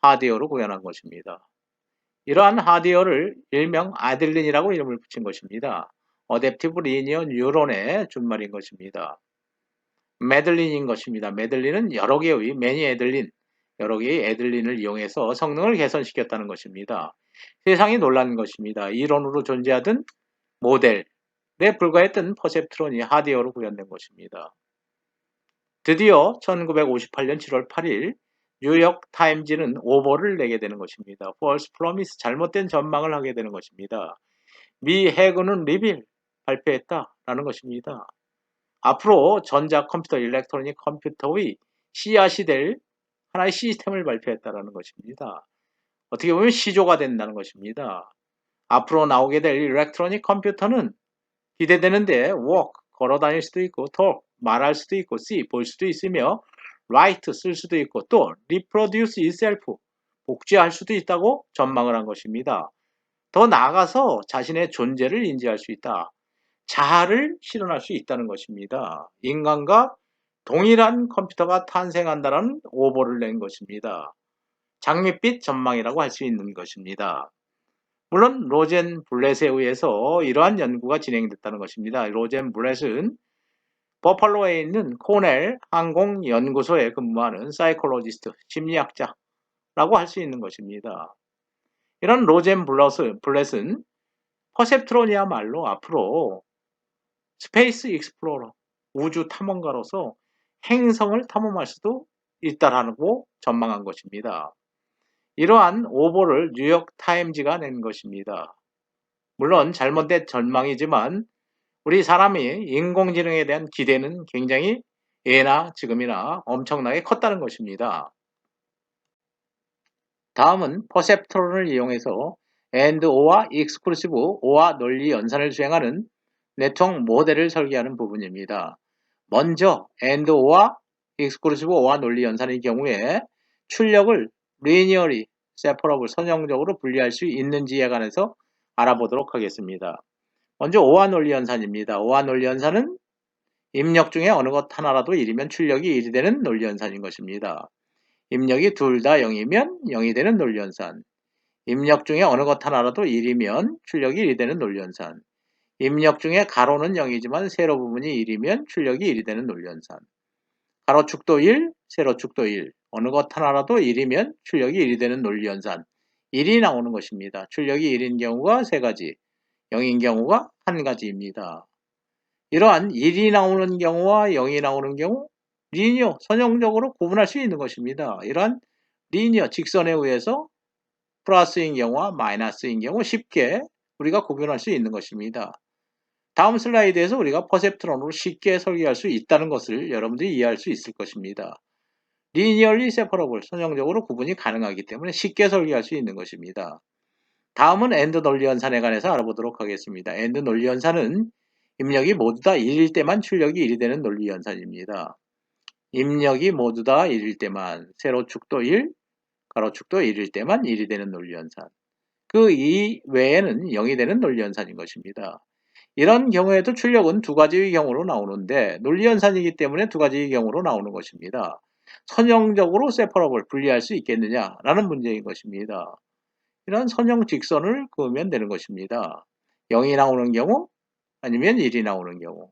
하드웨어로 구현한 것입니다. 이러한 하드웨어를 일명 아들린이라고 이름을 붙인 것입니다. 어댑티브 리니어 뉴런의 준말인 것입니다. 메들린인 것입니다. 메들린은 여러 개의 매니 애들린, 여러 개의 애들린을 이용해서 성능을 개선시켰다는 것입니다. 세상이 놀란 것입니다. 이론으로 존재하던 모델에 불과했던 퍼셉트론이 하드웨어로 구현된 것입니다. 드디어 1958년 7월 8일 뉴욕 타임즈는 오보를 내게 되는 것입니다. False Promise, 잘못된 전망을 하게 되는 것입니다. 미 해군은 리빌 발표했다라는 것입니다. 앞으로 전자컴퓨터, 일렉트로닉 컴퓨터의 씨앗이 될 하나의 시스템을 발표했다는 것입니다. 어떻게 보면 시조가 된다는 것입니다. 앞으로 나오게 될 일렉트로닉 컴퓨터는 기대되는데 walk, 걸어 다닐 수도 있고 talk, 말할 수도 있고 see, 볼 수도 있으며 write, 쓸 수도 있고 또 reproduce itself, 복제할 수도 있다고 전망을 한 것입니다. 더 나아가서 자신의 존재를 인지할 수 있다. 자아를 실현할 수 있다는 것입니다. 인간과 동일한 컴퓨터가 탄생한다는 오보를 낸 것입니다. 장밋빛 전망이라고 할 수 있는 것입니다. 물론 로젠블렛에 의해서 이러한 연구가 진행됐다는 것입니다. 로젠블렛은 버팔로에 있는 코넬 항공연구소에 근무하는 사이콜로지스트, 심리학자라고 할 수 있는 것입니다. 이런 로젠블렛은 퍼셉트론이야말로 앞으로 스페이스 익스플로러, 우주 탐험가로서 행성을 탐험할 수도 있다라고 전망한 것입니다. 이러한 오보를 뉴욕 타임즈가 낸 것입니다. 물론 잘못된 전망이지만 우리 사람이 인공지능에 대한 기대는 굉장히 예나 지금이나 엄청나게 컸다는 것입니다. 다음은 퍼셉트론을 이용해서 AND/O와 익스클루시브 O와 논리 연산을 수행하는 네트워크 모델을 설계하는 부분입니다. 먼저 AND/O와 익스클루시브 O와 논리 연산의 경우에 출력을 리니어리, 세퍼러블, 선형적으로 분리할 수 있는지에 관해서 알아보도록 하겠습니다. 먼저 O와 논리 연산입니다. O와 논리 연산은 입력 중에 어느 것 하나라도 1이면 출력이 1이 되는 논리 연산인 것입니다. 입력이 둘 다 0이면 0이 되는 논리 연산. 입력 중에 어느 것 하나라도 1이면 출력이 1이 되는 논리 연산. 입력 중에 가로는 0이지만 세로 부분이 1이면 출력이 1이 되는 논리 연산. 가로축도 1, 세로축도 1. 어느 것 하나라도 1이면 출력이 1이 되는 논리 연산. 1이 나오는 것입니다. 출력이 1인 경우가 3가지, 0인 경우가 1가지입니다. 이러한 1이 나오는 경우와 0이 나오는 경우 리니어, 선형적으로 구분할 수 있는 것입니다. 이러한 리니어, 직선에 의해서 플러스인 경우와 마이너스인 경우 쉽게 우리가 구분할 수 있는 것입니다. 다음 슬라이드에서 우리가 퍼셉트론으로 쉽게 설계할 수 있다는 것을 여러분들이 이해할 수 있을 것입니다. 리니얼리 세퍼러블, 선형적으로 구분이 가능하기 때문에 쉽게 설계할 수 있는 것입니다. 다음은 AND 논리 연산에 관해서 알아보도록 하겠습니다. AND 논리 연산은 입력이 모두 다 1일 때만 출력이 1이 되는 논리 연산입니다. 입력이 모두 다 1일 때만, 세로축도 1, 가로축도 1일 때만 1이 되는 논리 연산. 그 이외에는 0이 되는 논리 연산인 것입니다. 이런 경우에도 출력은 두 가지의 경우로 나오는데 논리 연산이기 때문에 두 가지의 경우로 나오는 것입니다. 선형적으로 세퍼러블, 분리할 수 있겠느냐라는 문제인 것입니다. 이런 선형 직선을 그으면 되는 것입니다. 0이 나오는 경우 아니면 1이 나오는 경우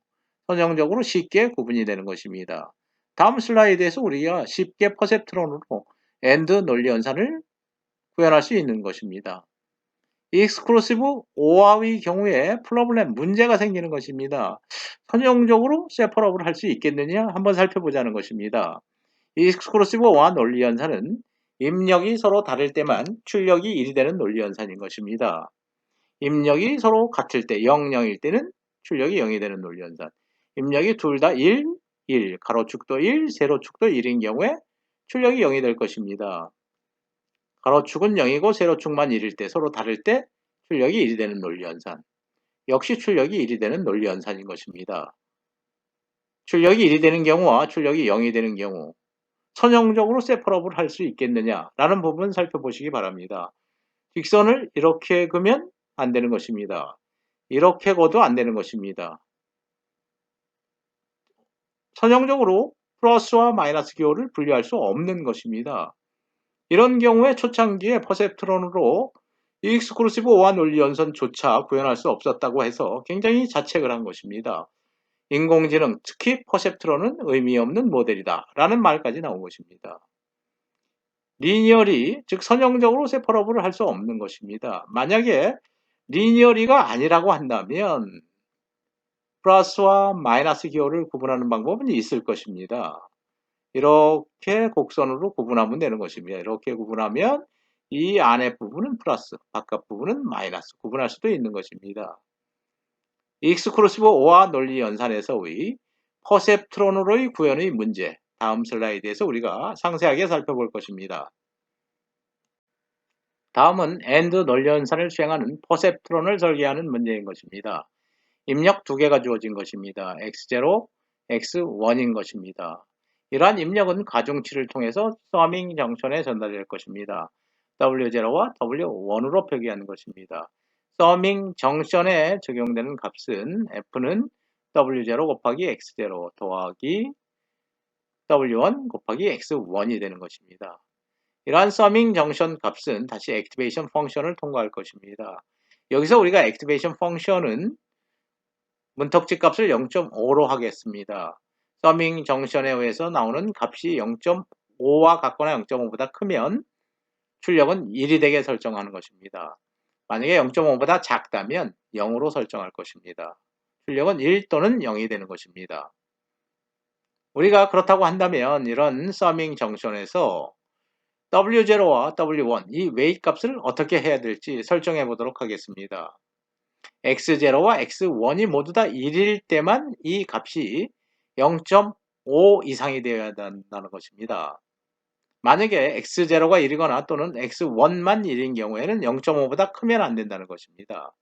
선형적으로 쉽게 구분이 되는 것입니다. 다음 슬라이드에서 우리가 쉽게 퍼셉트론으로 AND 논리 연산을 구현할 수 있는 것입니다. 익스클루시브 OR의 경우에 프로블렘, 문제가 생기는 것입니다. 선형적으로 세퍼러블 할 수 있겠느냐 한번 살펴보자는 것입니다. 익스클루시브 OR 논리 연산은 입력이 서로 다를 때만 출력이 1이 되는 논리 연산인 것입니다. 입력이 서로 같을 때 0, 0일 때는 출력이 0이 되는 논리 연산. 입력이 둘 다 1, 1, 가로축도 1, 세로축도 1인 경우에 출력이 0이 될 것입니다. 가로축은 0이고 세로축만 1일 때 서로 다를 때 출력이 1이 되는 논리 연산. 역시 출력이 1이 되는 논리 연산인 것입니다. 출력이 1이 되는 경우와 출력이 0이 되는 경우 선형적으로 세퍼러블 할 수 있겠느냐라는 부분 살펴보시기 바랍니다. 직선을 이렇게 그으면 안 되는 것입니다. 이렇게 그어도 안 되는 것입니다. 선형적으로 플러스와 마이너스 기호를 분리할 수 없는 것입니다. 이런 경우에 초창기에 퍼셉트론으로 익스클루시브 OR 논리 연산조차 구현할 수 없었다고 해서 굉장히 자책을 한 것입니다. 인공지능, 특히 퍼셉트론은 의미 없는 모델이다 라는 말까지 나온 것입니다. 리니어리, 즉 선형적으로 세퍼러블을 할 수 없는 것입니다. 만약에 리니어리가 아니라고 한다면 플러스와 마이너스 기호를 구분하는 방법은 있을 것입니다. 이렇게 곡선으로 구분하면 되는 것입니다. 이렇게 구분하면 이 안에 부분은 플러스, 바깥 부분은 마이너스 구분할 수도 있는 것입니다. 익스클루시브 OR 논리 연산에서의 퍼셉트론으로의 구현의 문제, 다음 슬라이드에서 우리가 상세하게 살펴볼 것입니다. 다음은 AND 논리 연산을 수행하는 퍼셉트론을 설계하는 문제인 것입니다. 입력 두 개가 주어진 것입니다. X0, X1인 것입니다. 이러한 입력은 가중치를 통해서 서밍 정션에 전달될 것입니다. W0와 W1으로 표기하는 것입니다. 서밍 정션에 적용되는 값은 F는 W0 곱하기 X0 더하기 W1 곱하기 X1이 되는 것입니다. 이러한 서밍 정션 값은 다시 액티베이션 펑션을 통과할 것입니다. 여기서 우리가 액티베이션 펑션은 문턱지 값을 0.5로 하겠습니다. 서밍 정션에 의해서 나오는 값이 0.5와 같거나 0.5보다 크면 출력은 1이 되게 설정하는 것입니다. 만약에 0.5보다 작다면 0으로 설정할 것입니다. 출력은 1 또는 0이 되는 것입니다. 우리가 그렇다고 한다면 이런 서밍 정션에서 W0와 W1 이 웨이트 값을 어떻게 해야 될지 설정해 보도록 하겠습니다. X0와 X1이 모두 다 1일 때만 이 값이 0.5 이상이 되어야 한다는 것입니다. 만약에 X0가 1이거나 또는 X1만 1인 경우에는 0.5보다 크면 안 된다는 것입니다.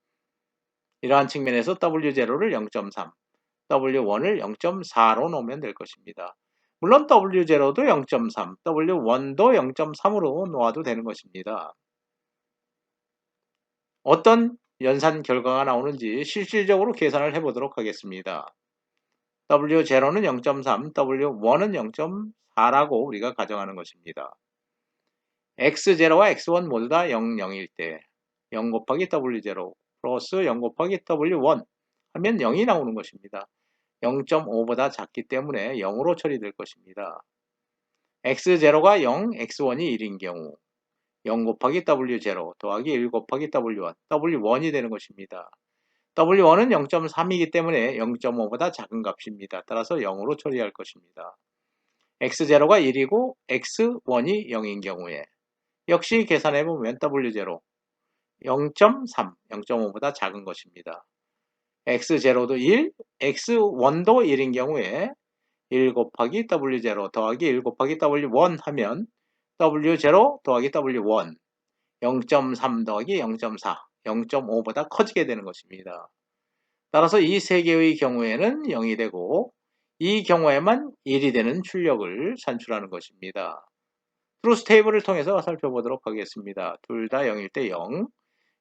이러한 측면에서 W0를 0.3, W1을 0.4로 놓으면 될 것입니다. 물론 W0도 0.3, W1도 0.3으로 놓아도 되는 것입니다. 어떤 연산 결과가 나오는지 실질적으로 계산을 해보도록 하겠습니다. W0는 0.3, W1은 0.4라고 우리가 가정하는 것입니다. X0와 X1 모두 다 0, 0일 때 0 곱하기 W0 플러스 0 곱하기 W1 하면 0이 나오는 것입니다. 0.5보다 작기 때문에 0으로 처리될 것입니다. X0가 0, X1이 1인 경우 0 곱하기 W0 더하기 1 곱하기 W1, W1이 되는 것입니다. W1은 0.3이기 때문에 0.5보다 작은 값입니다. 따라서 0으로 처리할 것입니다. X0가 1이고 X1이 0인 경우에 역시 계산해보면 W0 0.3, 0.5보다 작은 것입니다. X0도 1, X1도 1인 경우에 1 곱하기 W0 더하기 1 곱하기 W1 하면 W0 더하기 W1 0.3 더하기 0.4, 0.5보다 커지게 되는 것입니다. 따라서 이 세 개의 경우에는 0이 되고 이 경우에만 1이 되는 출력을 산출하는 것입니다. 트루스 테이블을 통해서 살펴보도록 하겠습니다. 둘 다 0일 때 0,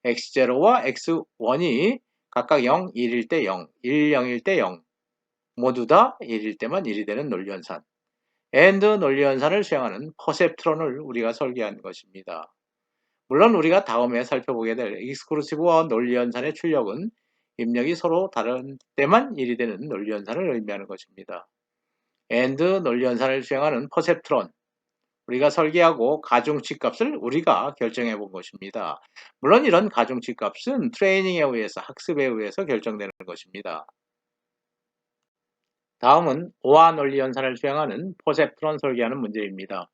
X0와 X1이 각각 0, 1일 때 0, 1, 0일 때 0, 모두 다 1일 때만 1이 되는 논리연산, AND 논리연산을 수행하는 퍼셉트론을 우리가 설계한 것입니다. 물론 우리가 다음에 살펴보게 될 익스크루시브와 논리연산의 출력은 입력이 서로 다른 때만 1이 되는 논리연산을 의미하는 것입니다. AND 논리연산을 수행하는 퍼셉트론, 우리가 설계하고 가중치 값을 우리가 결정해 본 것입니다. 물론 이런 가중치 값은 트레이닝에 의해서, 학습에 의해서 결정되는 것입니다. 다음은 오화 논리 연산을 수행하는 퍼셉트론 설계하는 문제입니다.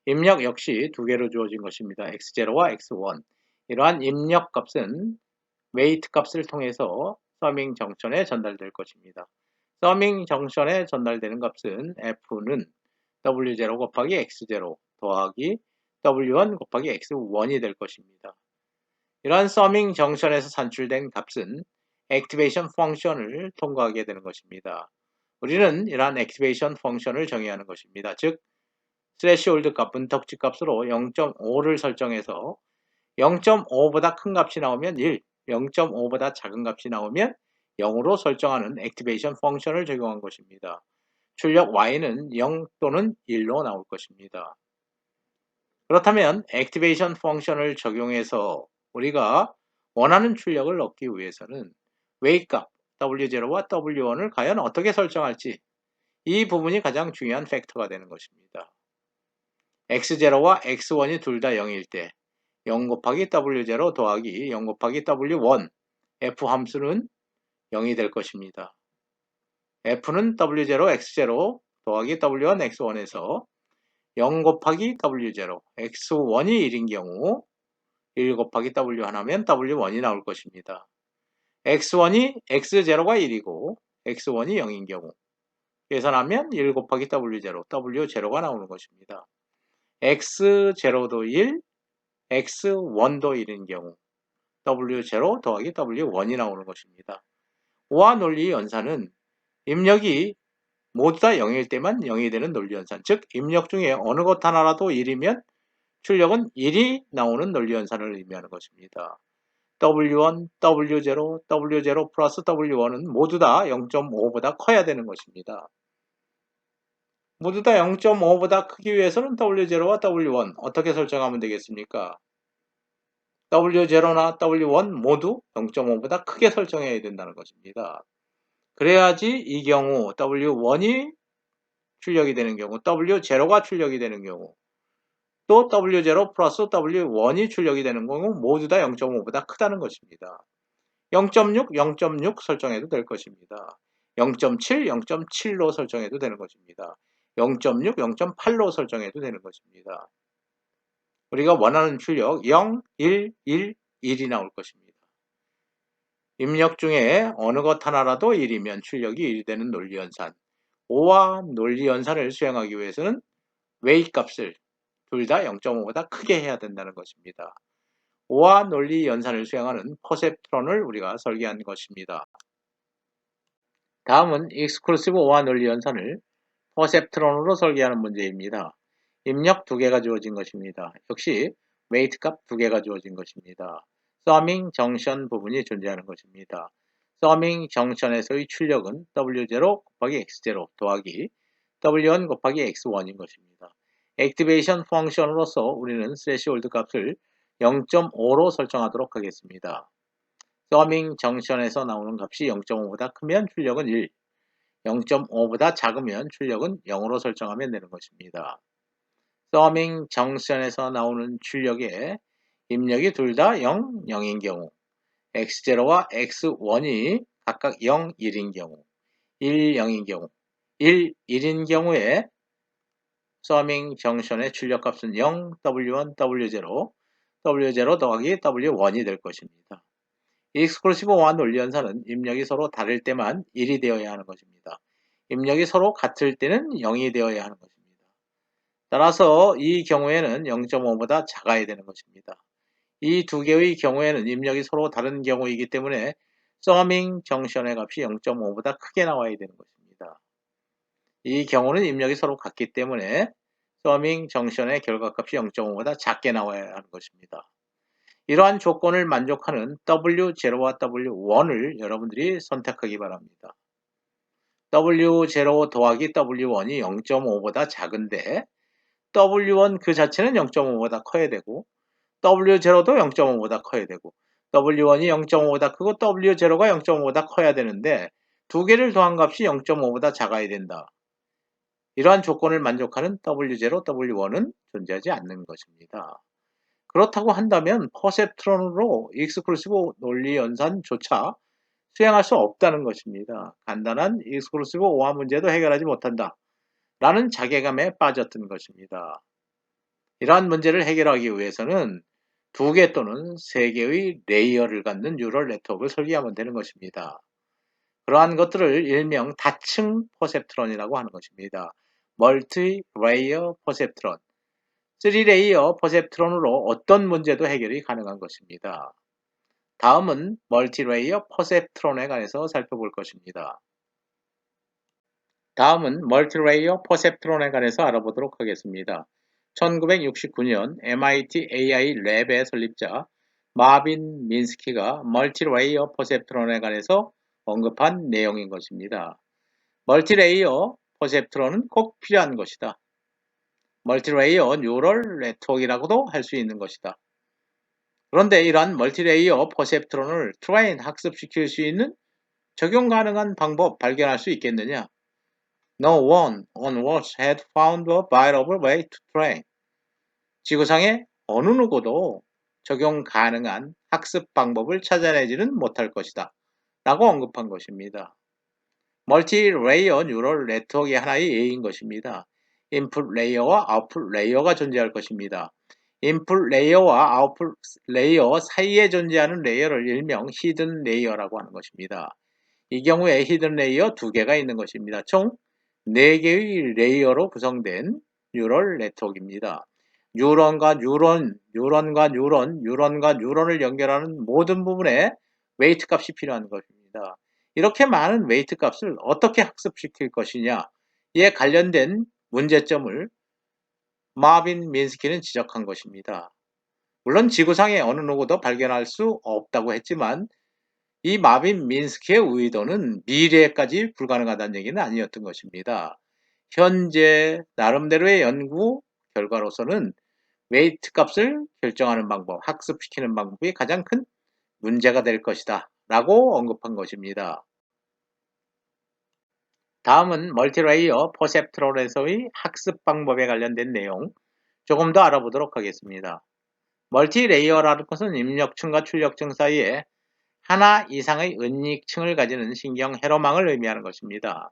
입력 역시 두 개로 주어진 것입니다. X0와 X1. 이러한 입력 값은 웨이트 값을 통해서 서밍 정션에 전달될 것입니다. 서밍 정션에 전달되는 값은 F는 W0 곱하기 X0 더하기 W1 곱하기 X1이 될 것입니다. 이러한 서밍 정션에서 산출된 값은 액티베이션 펑션을 통과하게 되는 것입니다. 우리는 이러한 액티베이션 펑션을 정의하는 것입니다. 즉, 스레시홀드 값, 문턱지 값으로 0.5를 설정해서 0.5보다 큰 값이 나오면 1, 0.5보다 작은 값이 나오면 0으로 설정하는 액티베이션 펑션을 적용한 것입니다. 출력 y는 0 또는 1로 나올 것입니다. 그렇다면 액티베이션 펑션을 적용해서 우리가 원하는 출력을 얻기 위해서는 웨이트 값 W0와 W1을 과연 어떻게 설정할지, 이 부분이 가장 중요한 팩터가 되는 것입니다. X0와 X1이 둘 다 0일 때 0 곱하기 W0 더하기 0 곱하기 W1 F 함수는 0이 될 것입니다. F는 W0, X0 더하기 W1, X1에서 0 곱하기 W0, X1이 1인 경우 1 곱하기 W1 하면 W1이 나올 것입니다. X1이 X0가 1이고 X1이 0인 경우 계산하면 1 곱하기 W0, W0가 나오는 것입니다. X0도 1, X1도 1인 경우 W0 더하기 W1이 나오는 것입니다. 오화 논리 연산은 입력이 모두 다 0일 때만 0이 되는 논리 연산, 즉 입력 중에 어느 것 하나라도 1이면 출력은 1이 나오는 논리 연산을 의미하는 것입니다. W1, W0, W0 플러스 W1은 모두 다 0.5보다 커야 되는 것입니다. 모두 다 0.5보다 크기 위해서는 W0와 W1 어떻게 설정하면 되겠습니까? W0나 W1 모두 0.5보다 크게 설정해야 된다는 것입니다. 그래야지 이 경우 W1이 출력이 되는 경우, W0가 출력이 되는 경우, 또 W0 플러스 W1이 출력이 되는 경우 모두 다 0.5보다 크다는 것입니다. 0.6, 0.6 설정해도 될 것입니다. 0.7, 0.7로 설정해도 되는 것입니다. 0.6, 0.8로 설정해도 되는 것입니다. 우리가 원하는 출력 0, 1, 1, 1이 나올 것입니다. 입력 중에 어느 것 하나라도 1이면 출력이 1이 되는 논리연산. 5와 논리연산을 수행하기 위해서는 웨이 값을 둘 다 0.5보다 크게 해야 된다는 것입니다. 5와 논리연산을 수행하는 퍼셉트론을 우리가 설계한 것입니다. 다음은 익스클루시브 5와 논리연산을 퍼셉트론으로 설계하는 문제입니다. 입력 2개가 주어진 것입니다. 역시 웨이트 값 2개가 주어진 것입니다. 서밍 정션 부분이 존재하는 것입니다. 서밍 정션에서의 출력은 W0 곱하기 X0 더하기 W1 곱하기 X1인 것입니다. 액티베이션 펑션으로서 우리는 스레시홀드 값을 0.5로 설정하도록 하겠습니다. 서밍 정션에서 나오는 값이 0.5보다 크면 출력은 1, 0.5보다 작으면 출력은 0으로 설정하면 되는 것입니다. 서밍 정션에서 나오는 출력의 입력이 둘 다 0, 0인 경우, X0와 X1이 각각 0, 1인 경우, 1, 0인 경우, 1, 1인 경우에 서밍 정션의 출력값은 0, W1, W0, W0 더하기 W1이 될 것입니다. 익스클루시브 1 논리연산은 입력이 서로 다를 때만 1이 되어야 하는 것입니다. 입력이 서로 같을 때는 0이 되어야 하는 것입니다. 따라서 이 경우에는 0.5보다 작아야 되는 것입니다. 이 두 개의 경우에는 입력이 서로 다른 경우이기 때문에 서밍 정션의 값이 0.5보다 크게 나와야 되는 것입니다. 이 경우는 입력이 서로 같기 때문에 서밍 정션의 결과값이 0.5보다 작게 나와야 하는 것입니다. 이러한 조건을 만족하는 W0와 W1을 여러분들이 선택하기 바랍니다. W0 더하기 W1이 0.5보다 작은데 W1 그 자체는 0.5보다 커야 되고 W0도 0.5보다 커야 되고 W1이 0.5보다 크고 W0가 0.5보다 커야 되는데 두 개를 더한 값이 0.5보다 작아야 된다. 이러한 조건을 만족하는 W0, W1은 존재하지 않는 것입니다. 그렇다고 한다면 퍼셉트론으로 익스클루시브 논리 연산조차 수행할 수 없다는 것입니다. 간단한 익스클루시브 오화 문제도 해결하지 못한다. 라는 자괴감에 빠졌던 것입니다. 이러한 문제를 해결하기 위해서는 2개 또는 3개의 레이어를 갖는 뉴럴 네트워크를 설계하면 되는 것입니다. 그러한 것들을 일명 다층 퍼셉트론이라고 하는 것입니다. 멀티 레이어 퍼셉트론, 3레이어 퍼셉트론으로 어떤 문제도 해결이 가능한 것입니다. 다음은 멀티레이어 퍼셉트론에 관해서 살펴볼 것입니다. 다음은 멀티레이어 퍼셉트론에 관해서 알아보도록 하겠습니다. 1969년 MIT AI 랩의 설립자 마빈 민스키가 멀티레이어 퍼셉트론에 관해서 언급한 내용인 것입니다. 멀티레이어 퍼셉트론은 꼭 필요한 것이다. 멀티레이어 뉴럴 네트워크라고도 할 수 있는 것이다. 그런데 이러한 멀티레이어 퍼셉트론을 트레인 학습시킬 수 있는 적용 가능한 방법 발견할 수 있겠느냐? No one on Earth had found a viable way to train. 지구상의 어느 누구도 적용 가능한 학습 방법을 찾아내지는 못할 것이다. 라고 언급한 것입니다. 멀티레이어 뉴럴 네트워크의 하나의 예인 것입니다. 인풋 레이어와 아웃풋 레이어가 존재할 것입니다. 인풋 레이어와 아웃풋 레이어 사이에 존재하는 레이어를 일명 히든 레이어라고 하는 것입니다. 이 경우에 히든 레이어 2개가 있는 것입니다. 총 4개의 레이어로 구성된 뉴럴 네트워크입니다. 뉴런과 뉴런, 뉴런과 뉴런, 뉴런과 뉴런을 연결하는 모든 부분에 웨이트 값이 필요한 것입니다. 이렇게 많은 웨이트 값을 어떻게 학습시킬 것이냐에 관련된 문제점을 마빈 민스키는 지적한 것입니다. 물론 지구상의 어느 누구도 발견할 수 없다고 했지만 이 마빈 민스키의 의도는 미래에까지 불가능하다는 얘기는 아니었던 것입니다. 현재 나름대로의 연구 결과로서는 웨이트 값을 결정하는 방법, 학습시키는 방법이 가장 큰 문제가 될 것이다 라고 언급한 것입니다. 다음은 멀티레이어 퍼셉트론에서의 학습 방법에 관련된 내용 조금 더 알아보도록 하겠습니다. 멀티레이어라는 것은 입력층과 출력층 사이에 하나 이상의 은닉층을 가지는 신경 회로망을 의미하는 것입니다.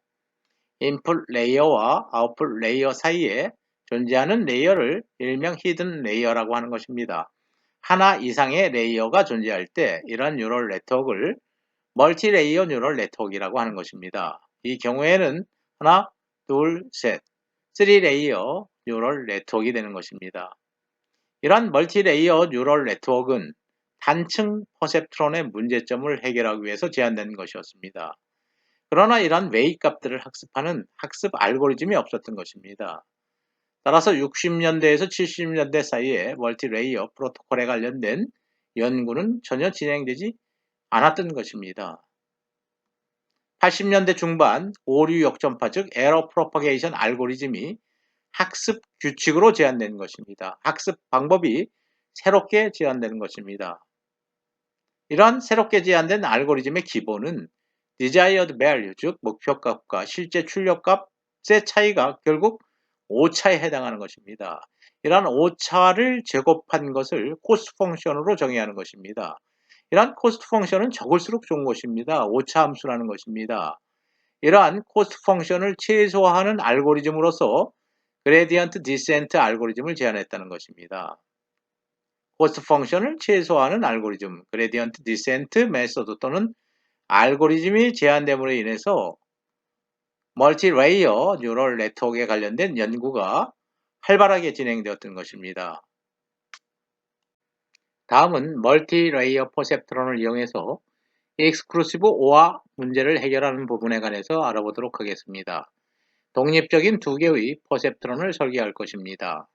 인풋 레이어와 아웃풋 레이어 사이에 존재하는 레이어를 일명 히든 레이어라고 하는 것입니다. 하나 이상의 레이어가 존재할 때 이러한 뉴럴 네트워크를 멀티레이어 뉴럴 네트워크라고 하는 것입니다. 이 경우에는 하나, 둘, 셋, 3레이어 뉴럴 네트워크가 되는 것입니다. 이러한 멀티레이어 뉴럴 네트워크는 단층 퍼셉트론의 문제점을 해결하기 위해서 제안된 것이었습니다. 그러나 이러한 웨이 값들을 학습하는 학습 알고리즘이 없었던 것입니다. 따라서 60년대에서 70년대 사이에 멀티레이어 프로토콜에 관련된 연구는 전혀 진행되지 않았던 것입니다. 80년대 중반 오류 역전파 즉 에러 프로퍼게이션 알고리즘이 학습 규칙으로 제안된 것입니다. 학습 방법이 새롭게 제안되는 것입니다. 이러한 새롭게 제안된 알고리즘의 기본은 desired value 즉 목표값과 실제 출력값의 차이가 결국 오차에 해당하는 것입니다. 이러한 오차를 제곱한 것을 코스트 펑션으로 정의하는 것입니다. 이러한 코스트 펑션은 적을수록 좋은 것입니다. 오차 함수라는 것입니다. 이러한 코스트 펑션을 최소화하는 알고리즘으로서 그레디언트 디센트 알고리즘을 제안했다는 것입니다. 코스트 펑션을 최소화하는 알고리즘, 그레디언트 디센트 메소드 또는 알고리즘이 제안됨으로 인해서 멀티레이어 뉴럴 네트워크에 관련된 연구가 활발하게 진행되었던 것입니다. 다음은 멀티레이어 퍼셉트론을 이용해서 익스클루시브 OR 문제를 해결하는 부분에 관해서 알아보도록 하겠습니다. 독립적인 두 개의 퍼셉트론을 설계할 것입니다.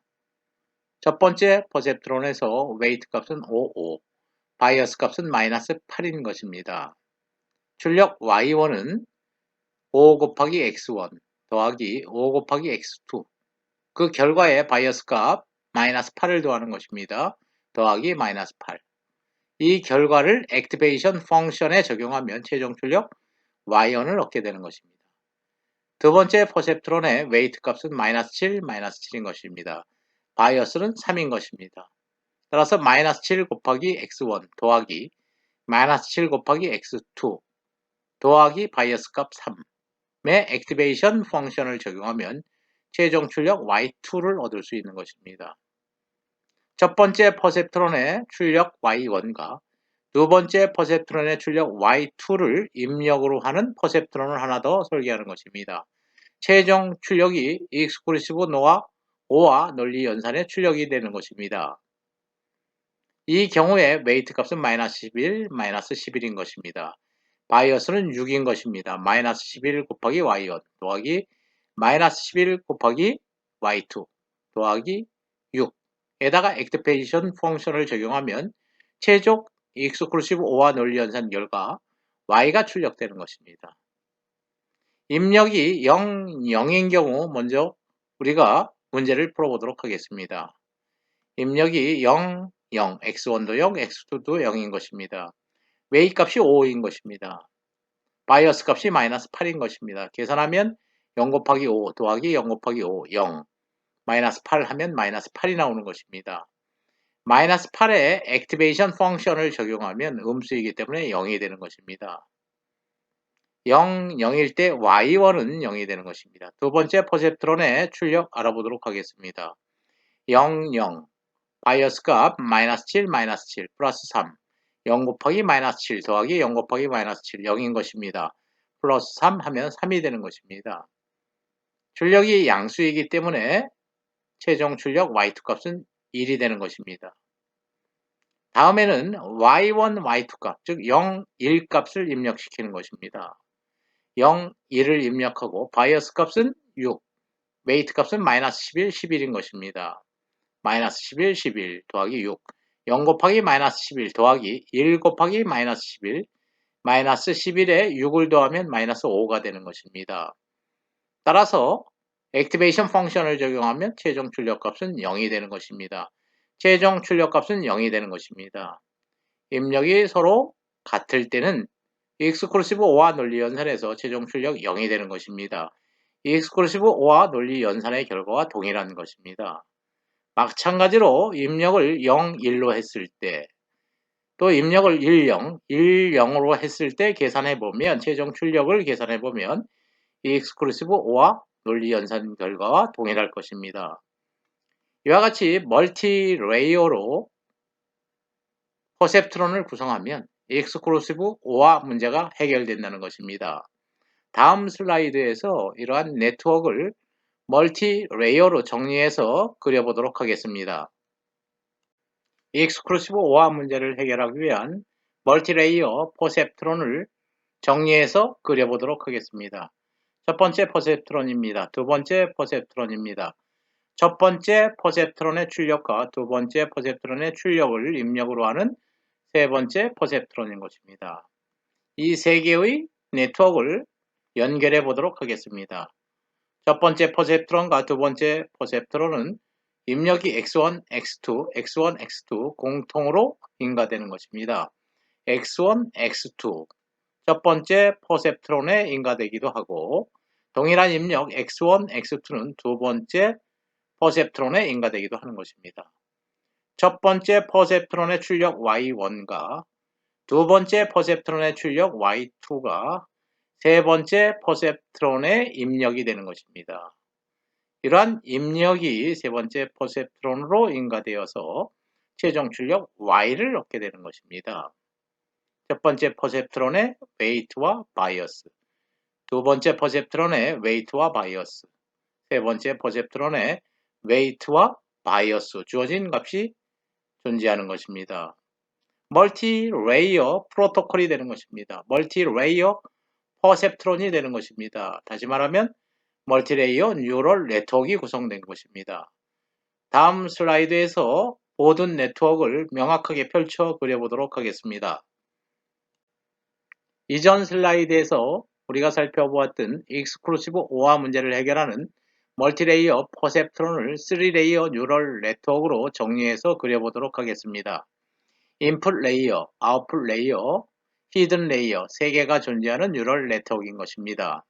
첫 번째 퍼셉트론에서 웨이트 값은 55, 바이어스 값은 마이너스 8인 것입니다. 출력 Y1은 5 곱하기 X1 더하기 5 곱하기 X2 그 결과에 바이어스 값 마이너스 8을 더하는 것입니다. 더하기 마이너스 8 이 결과를 액티베이션 펑션에 적용하면 최종 출력 Y1을 얻게 되는 것입니다. 두 번째 퍼셉트론의 웨이트 값은 마이너스 7, 마이너스 7인 것입니다. 바이어스는 3인 것입니다. 따라서 마이너스 7 곱하기 X1 더하기 마이너스 7 곱하기 X2 더하기 바이어스 값 3의 액티베이션 펑션을 적용하면 최종 출력 Y2를 얻을 수 있는 것입니다. 첫 번째 퍼셉트론의 출력 Y1과 두 번째 퍼셉트론의 출력 Y2를 입력으로 하는 퍼셉트론을 하나 더 설계하는 것입니다. 최종 출력이 익스클루시브 노와 O와 논리 연산의 출력이 되는 것입니다. 이 경우에 웨이트 값은 마이너스 11, 마이너스 11인 것입니다. 바이어스는 6인 것입니다. 마이너스 11 곱하기 Y1 더하기 마이너스 11 곱하기 Y2 더하기 6에다가 액티베이션 펑션을 적용하면 최종 익스클루시브 O와 논리 연산 결과 Y가 출력되는 것입니다. 입력이 0, 0인 경우 먼저 우리가 문제를 풀어보도록 하겠습니다. 입력이 0, 0, x1도 0, x2도 0인 것입니다. 웨이 값이 5인 것입니다. 바이어스 값이 마이너스 8인 것입니다. 계산하면 0 곱하기 5 더하기 0 곱하기 5, 0, 마이너스 8 하면 마이너스 8이 나오는 것입니다. 마이너스 8에 액티베이션 펑션을 적용하면 음수이기 때문에 0이 되는 것입니다. 0, 0일 때 Y1은 0이 되는 것입니다. 두 번째 퍼셉트론의 출력 알아보도록 하겠습니다. 0, 0, 바이어스 값 마이너스 7, 마이너스 7, 플러스 3, 0 곱하기 마이너스 7 더하기 0 곱하기 마이너스 7, 0인 것입니다. 플러스 3 하면 3이 되는 것입니다. 출력이 양수이기 때문에 최종 출력 Y2 값은 1이 되는 것입니다. 다음에는 Y1, Y2 값, 즉 0, 1 값을 입력시키는 것입니다. 0, 1을 입력하고 바이어스 값은 6, 웨이트 값은 마이너스 11, 11인 것입니다. 마이너스 11, 11 더하기 6, 0 곱하기 마이너스 11 더하기 1 곱하기 마이너스 11, 마이너스 11에 6을 더하면 마이너스 5가 되는 것입니다. 따라서 액티베이션 펑션을 적용하면 최종 출력값은 0이 되는 것입니다. 최종 출력값은 0이 되는 것입니다. 입력이 서로 같을 때는 익스클루시브 OR 논리 연산에서 최종 출력 0이 되는 것입니다. 익스클루시브 OR 논리 연산의 결과와 동일한 것입니다. 마찬가지로 입력을 0, 1로 했을 때, 또 입력을 1, 0, 1, 0으로 했을 때 계산해보면, 최종 출력을 계산해보면 이 익스클루시브 OR 논리 연산 결과와 동일할 것입니다. 이와 같이 멀티 레이어로 퍼셉트론을 구성하면 익스클루시브 OR 문제가 해결된다는 것입니다. 다음 슬라이드에서 이러한 네트워크를 멀티 레이어로 정리해서 그려보도록 하겠습니다. 익스클루시브 OR 문제를 해결하기 위한 멀티 레이어 퍼셉트론을 정리해서 그려보도록 하겠습니다. 첫 번째 퍼셉트론입니다. 두 번째 퍼셉트론입니다. 첫 번째 퍼셉트론의 출력과 두 번째 퍼셉트론의 출력을 입력으로 하는 세 번째 퍼셉트론인 것입니다. 이 세 개의 네트워크를 연결해 보도록 하겠습니다. 첫 번째 퍼셉트론과 두 번째 퍼셉트론은 입력이 x1, x2, x1, x2 공통으로 인가되는 것입니다. x1, x2 첫 번째 퍼셉트론에 인가되기도 하고 동일한 입력 x1, x2는 두 번째 퍼셉트론에 인가되기도 하는 것입니다. 첫 번째 퍼셉트론의 출력 y1과 두 번째 퍼셉트론의 출력 y2가 세 번째 퍼셉트론의 입력이 되는 것입니다. 이러한 입력이 세 번째 퍼셉트론으로 인가되어서 최종 출력 y를 얻게 되는 것입니다. 첫 번째 퍼셉트론의 웨이트와 바이어스, 두 번째 퍼셉트론의 웨이트와 바이어스, 세 번째 퍼셉트론의 웨이트와 바이어스 주어진 값이 존재하는 것입니다. 멀티 레이어 프로토콜이 되는 것입니다. 멀티 레이어 퍼셉트론이 되는 것입니다. 다시 말하면 멀티 레이어 뉴럴 네트워크가 구성된 것입니다. 다음 슬라이드에서 모든 네트워크를 명확하게 펼쳐 그려보도록 하겠습니다. 이전 슬라이드에서 우리가 살펴보았던 익스클루시브 OR 문제를 해결하는 멀티레이어 퍼셉트론을 3레이어 뉴럴 네트워크로 정리해서 그려보도록 하겠습니다. 인풋 레이어, 아웃풋 레이어, 히든 레이어 3개가 존재하는 뉴럴 네트워크인 것입니다.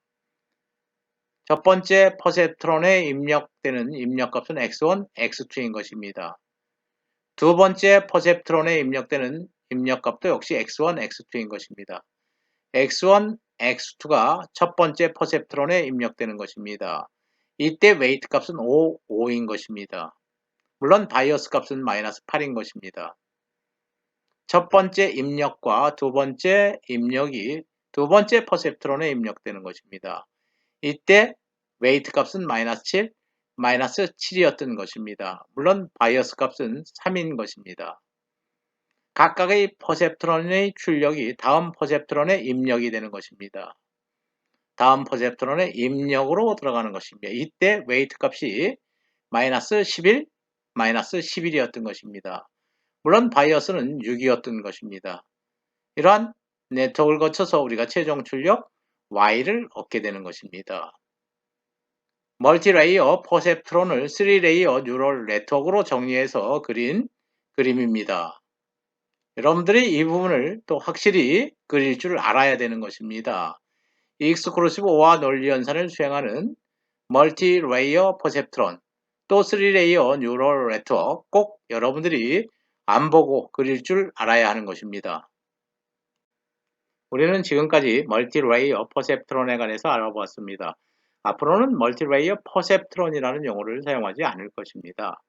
첫 번째 퍼셉트론에 입력되는 입력값은 x1, x2인 것입니다. 두 번째 퍼셉트론에 입력되는 입력값도 역시 x1, x2인 것입니다. x1, x2가 첫 번째 퍼셉트론에 입력되는 것입니다. 이때 웨이트 값은 5, 5인 것입니다. 물론 바이어스 값은 마이너스 8인 것입니다. 첫 번째 입력과 두 번째 입력이 두 번째 퍼셉트론에 입력되는 것입니다. 이때 웨이트 값은 마이너스 7, 마이너스 7이었던 것입니다. 물론 바이어스 값은 3인 것입니다. 각각의 퍼셉트론의 출력이 다음 퍼셉트론에 입력이 되는 것입니다. 다음 퍼셉트론에 입력으로 들어가는 것입니다. 이때 웨이트 값이 마이너스 11, 마이너스 11이었던 것입니다. 물론 바이어스는 6이었던 것입니다. 이러한 네트워크를 거쳐서 우리가 최종 출력 Y를 얻게 되는 것입니다. 멀티레이어 퍼셉트론을 3레이어 뉴럴 네트워크로 정리해서 그린 그림입니다. 여러분들이 이 부분을 또 확실히 그릴 줄 알아야 되는 것입니다. 익스클루시브 OR 논리 연산을 수행하는 멀티레이어 퍼셉트론 또 3레이어 뉴럴 네트워크 꼭 여러분들이 안 보고 그릴 줄 알아야 하는 것입니다. 우리는 지금까지 멀티레이어 퍼셉트론에 관해서 알아보았습니다. 앞으로는 멀티레이어 퍼셉트론이라는 용어를 사용하지 않을 것입니다.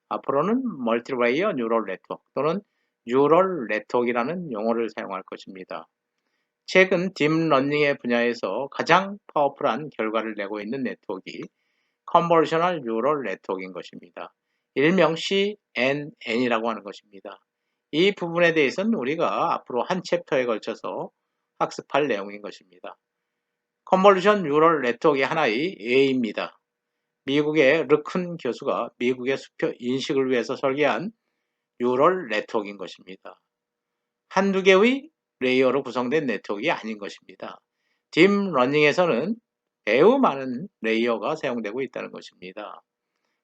앞으로는 멀티레이어 뉴럴 네트워크 또는 뉴럴 네트워크라는 용어를 사용할 것입니다. 최근 딥러닝의 분야에서 가장 파워풀한 결과를 내고 있는 네트워크가 컨볼루셔널 뉴럴 네트워크인 것입니다. 일명 CNN이라고 하는 것입니다. 이 부분에 대해서는 우리가 앞으로 한 챕터에 걸쳐서 학습할 내용인 것입니다. 컨볼루션 뉴럴 네트워크의 하나의 예입니다. 미국의 르큰 교수가 미국의 수표 인식을 위해서 설계한 뉴럴 네트워크인 것입니다. 한두 개의 레이어로 구성된 네트워크가 아닌 것입니다. 딥러닝에서는 매우 많은 레이어가 사용되고 있다는 것입니다.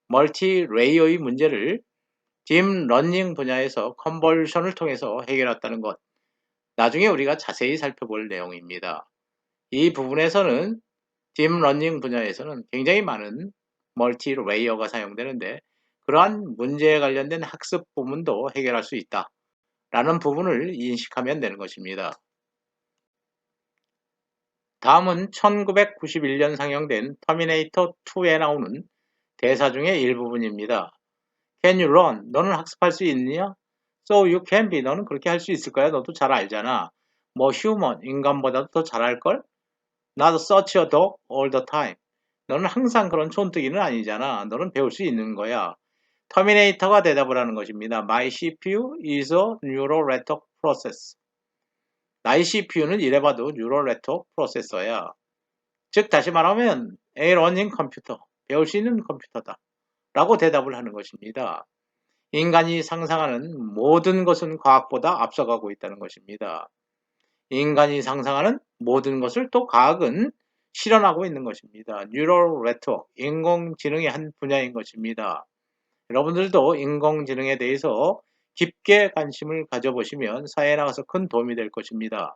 멀티 레이어의 문제를 딥러닝 분야에서 컨버전을 통해서 해결했다는 것, 나중에 우리가 자세히 살펴볼 내용입니다. 이 부분에서는 딥러닝 분야에서는 굉장히 많은 멀티 레이어가 사용되는데 그러한 문제에 관련된 학습 부분도 해결할 수 있다 라는 부분을 인식하면 되는 것입니다. 다음은 1991년 상영된 터미네이터 2에 나오는 대사 중의 일부분입니다. Can you run? 너는 학습할 수 있느냐? So you can be. 너는 그렇게 할 수 있을 거야. 너도 잘 알잖아. 뭐 human, 인간보다도 더 잘할걸? Not such a dog all the time. 너는 항상 그런 촌뜨기는 아니잖아. 너는 배울 수 있는 거야. 터미네이터가 대답을 하는 것입니다. My CPU is a neural network process. 나의 CPU는 이래봐도 뉴럴 네트워크 프로세서야. 즉 다시 말하면 A running 컴퓨터, 배울 수 있는 컴퓨터다 라고 대답을 하는 것입니다. 인간이 상상하는 모든 것은 과학보다 앞서가고 있다는 것입니다. 인간이 상상하는 모든 것을 또 과학은 실현하고 있는 것입니다. 뉴럴 네트워크, 인공지능의 한 분야인 것입니다. 여러분들도 인공지능에 대해서 깊게 관심을 가져보시면 사회에 나가서 큰 도움이 될 것입니다.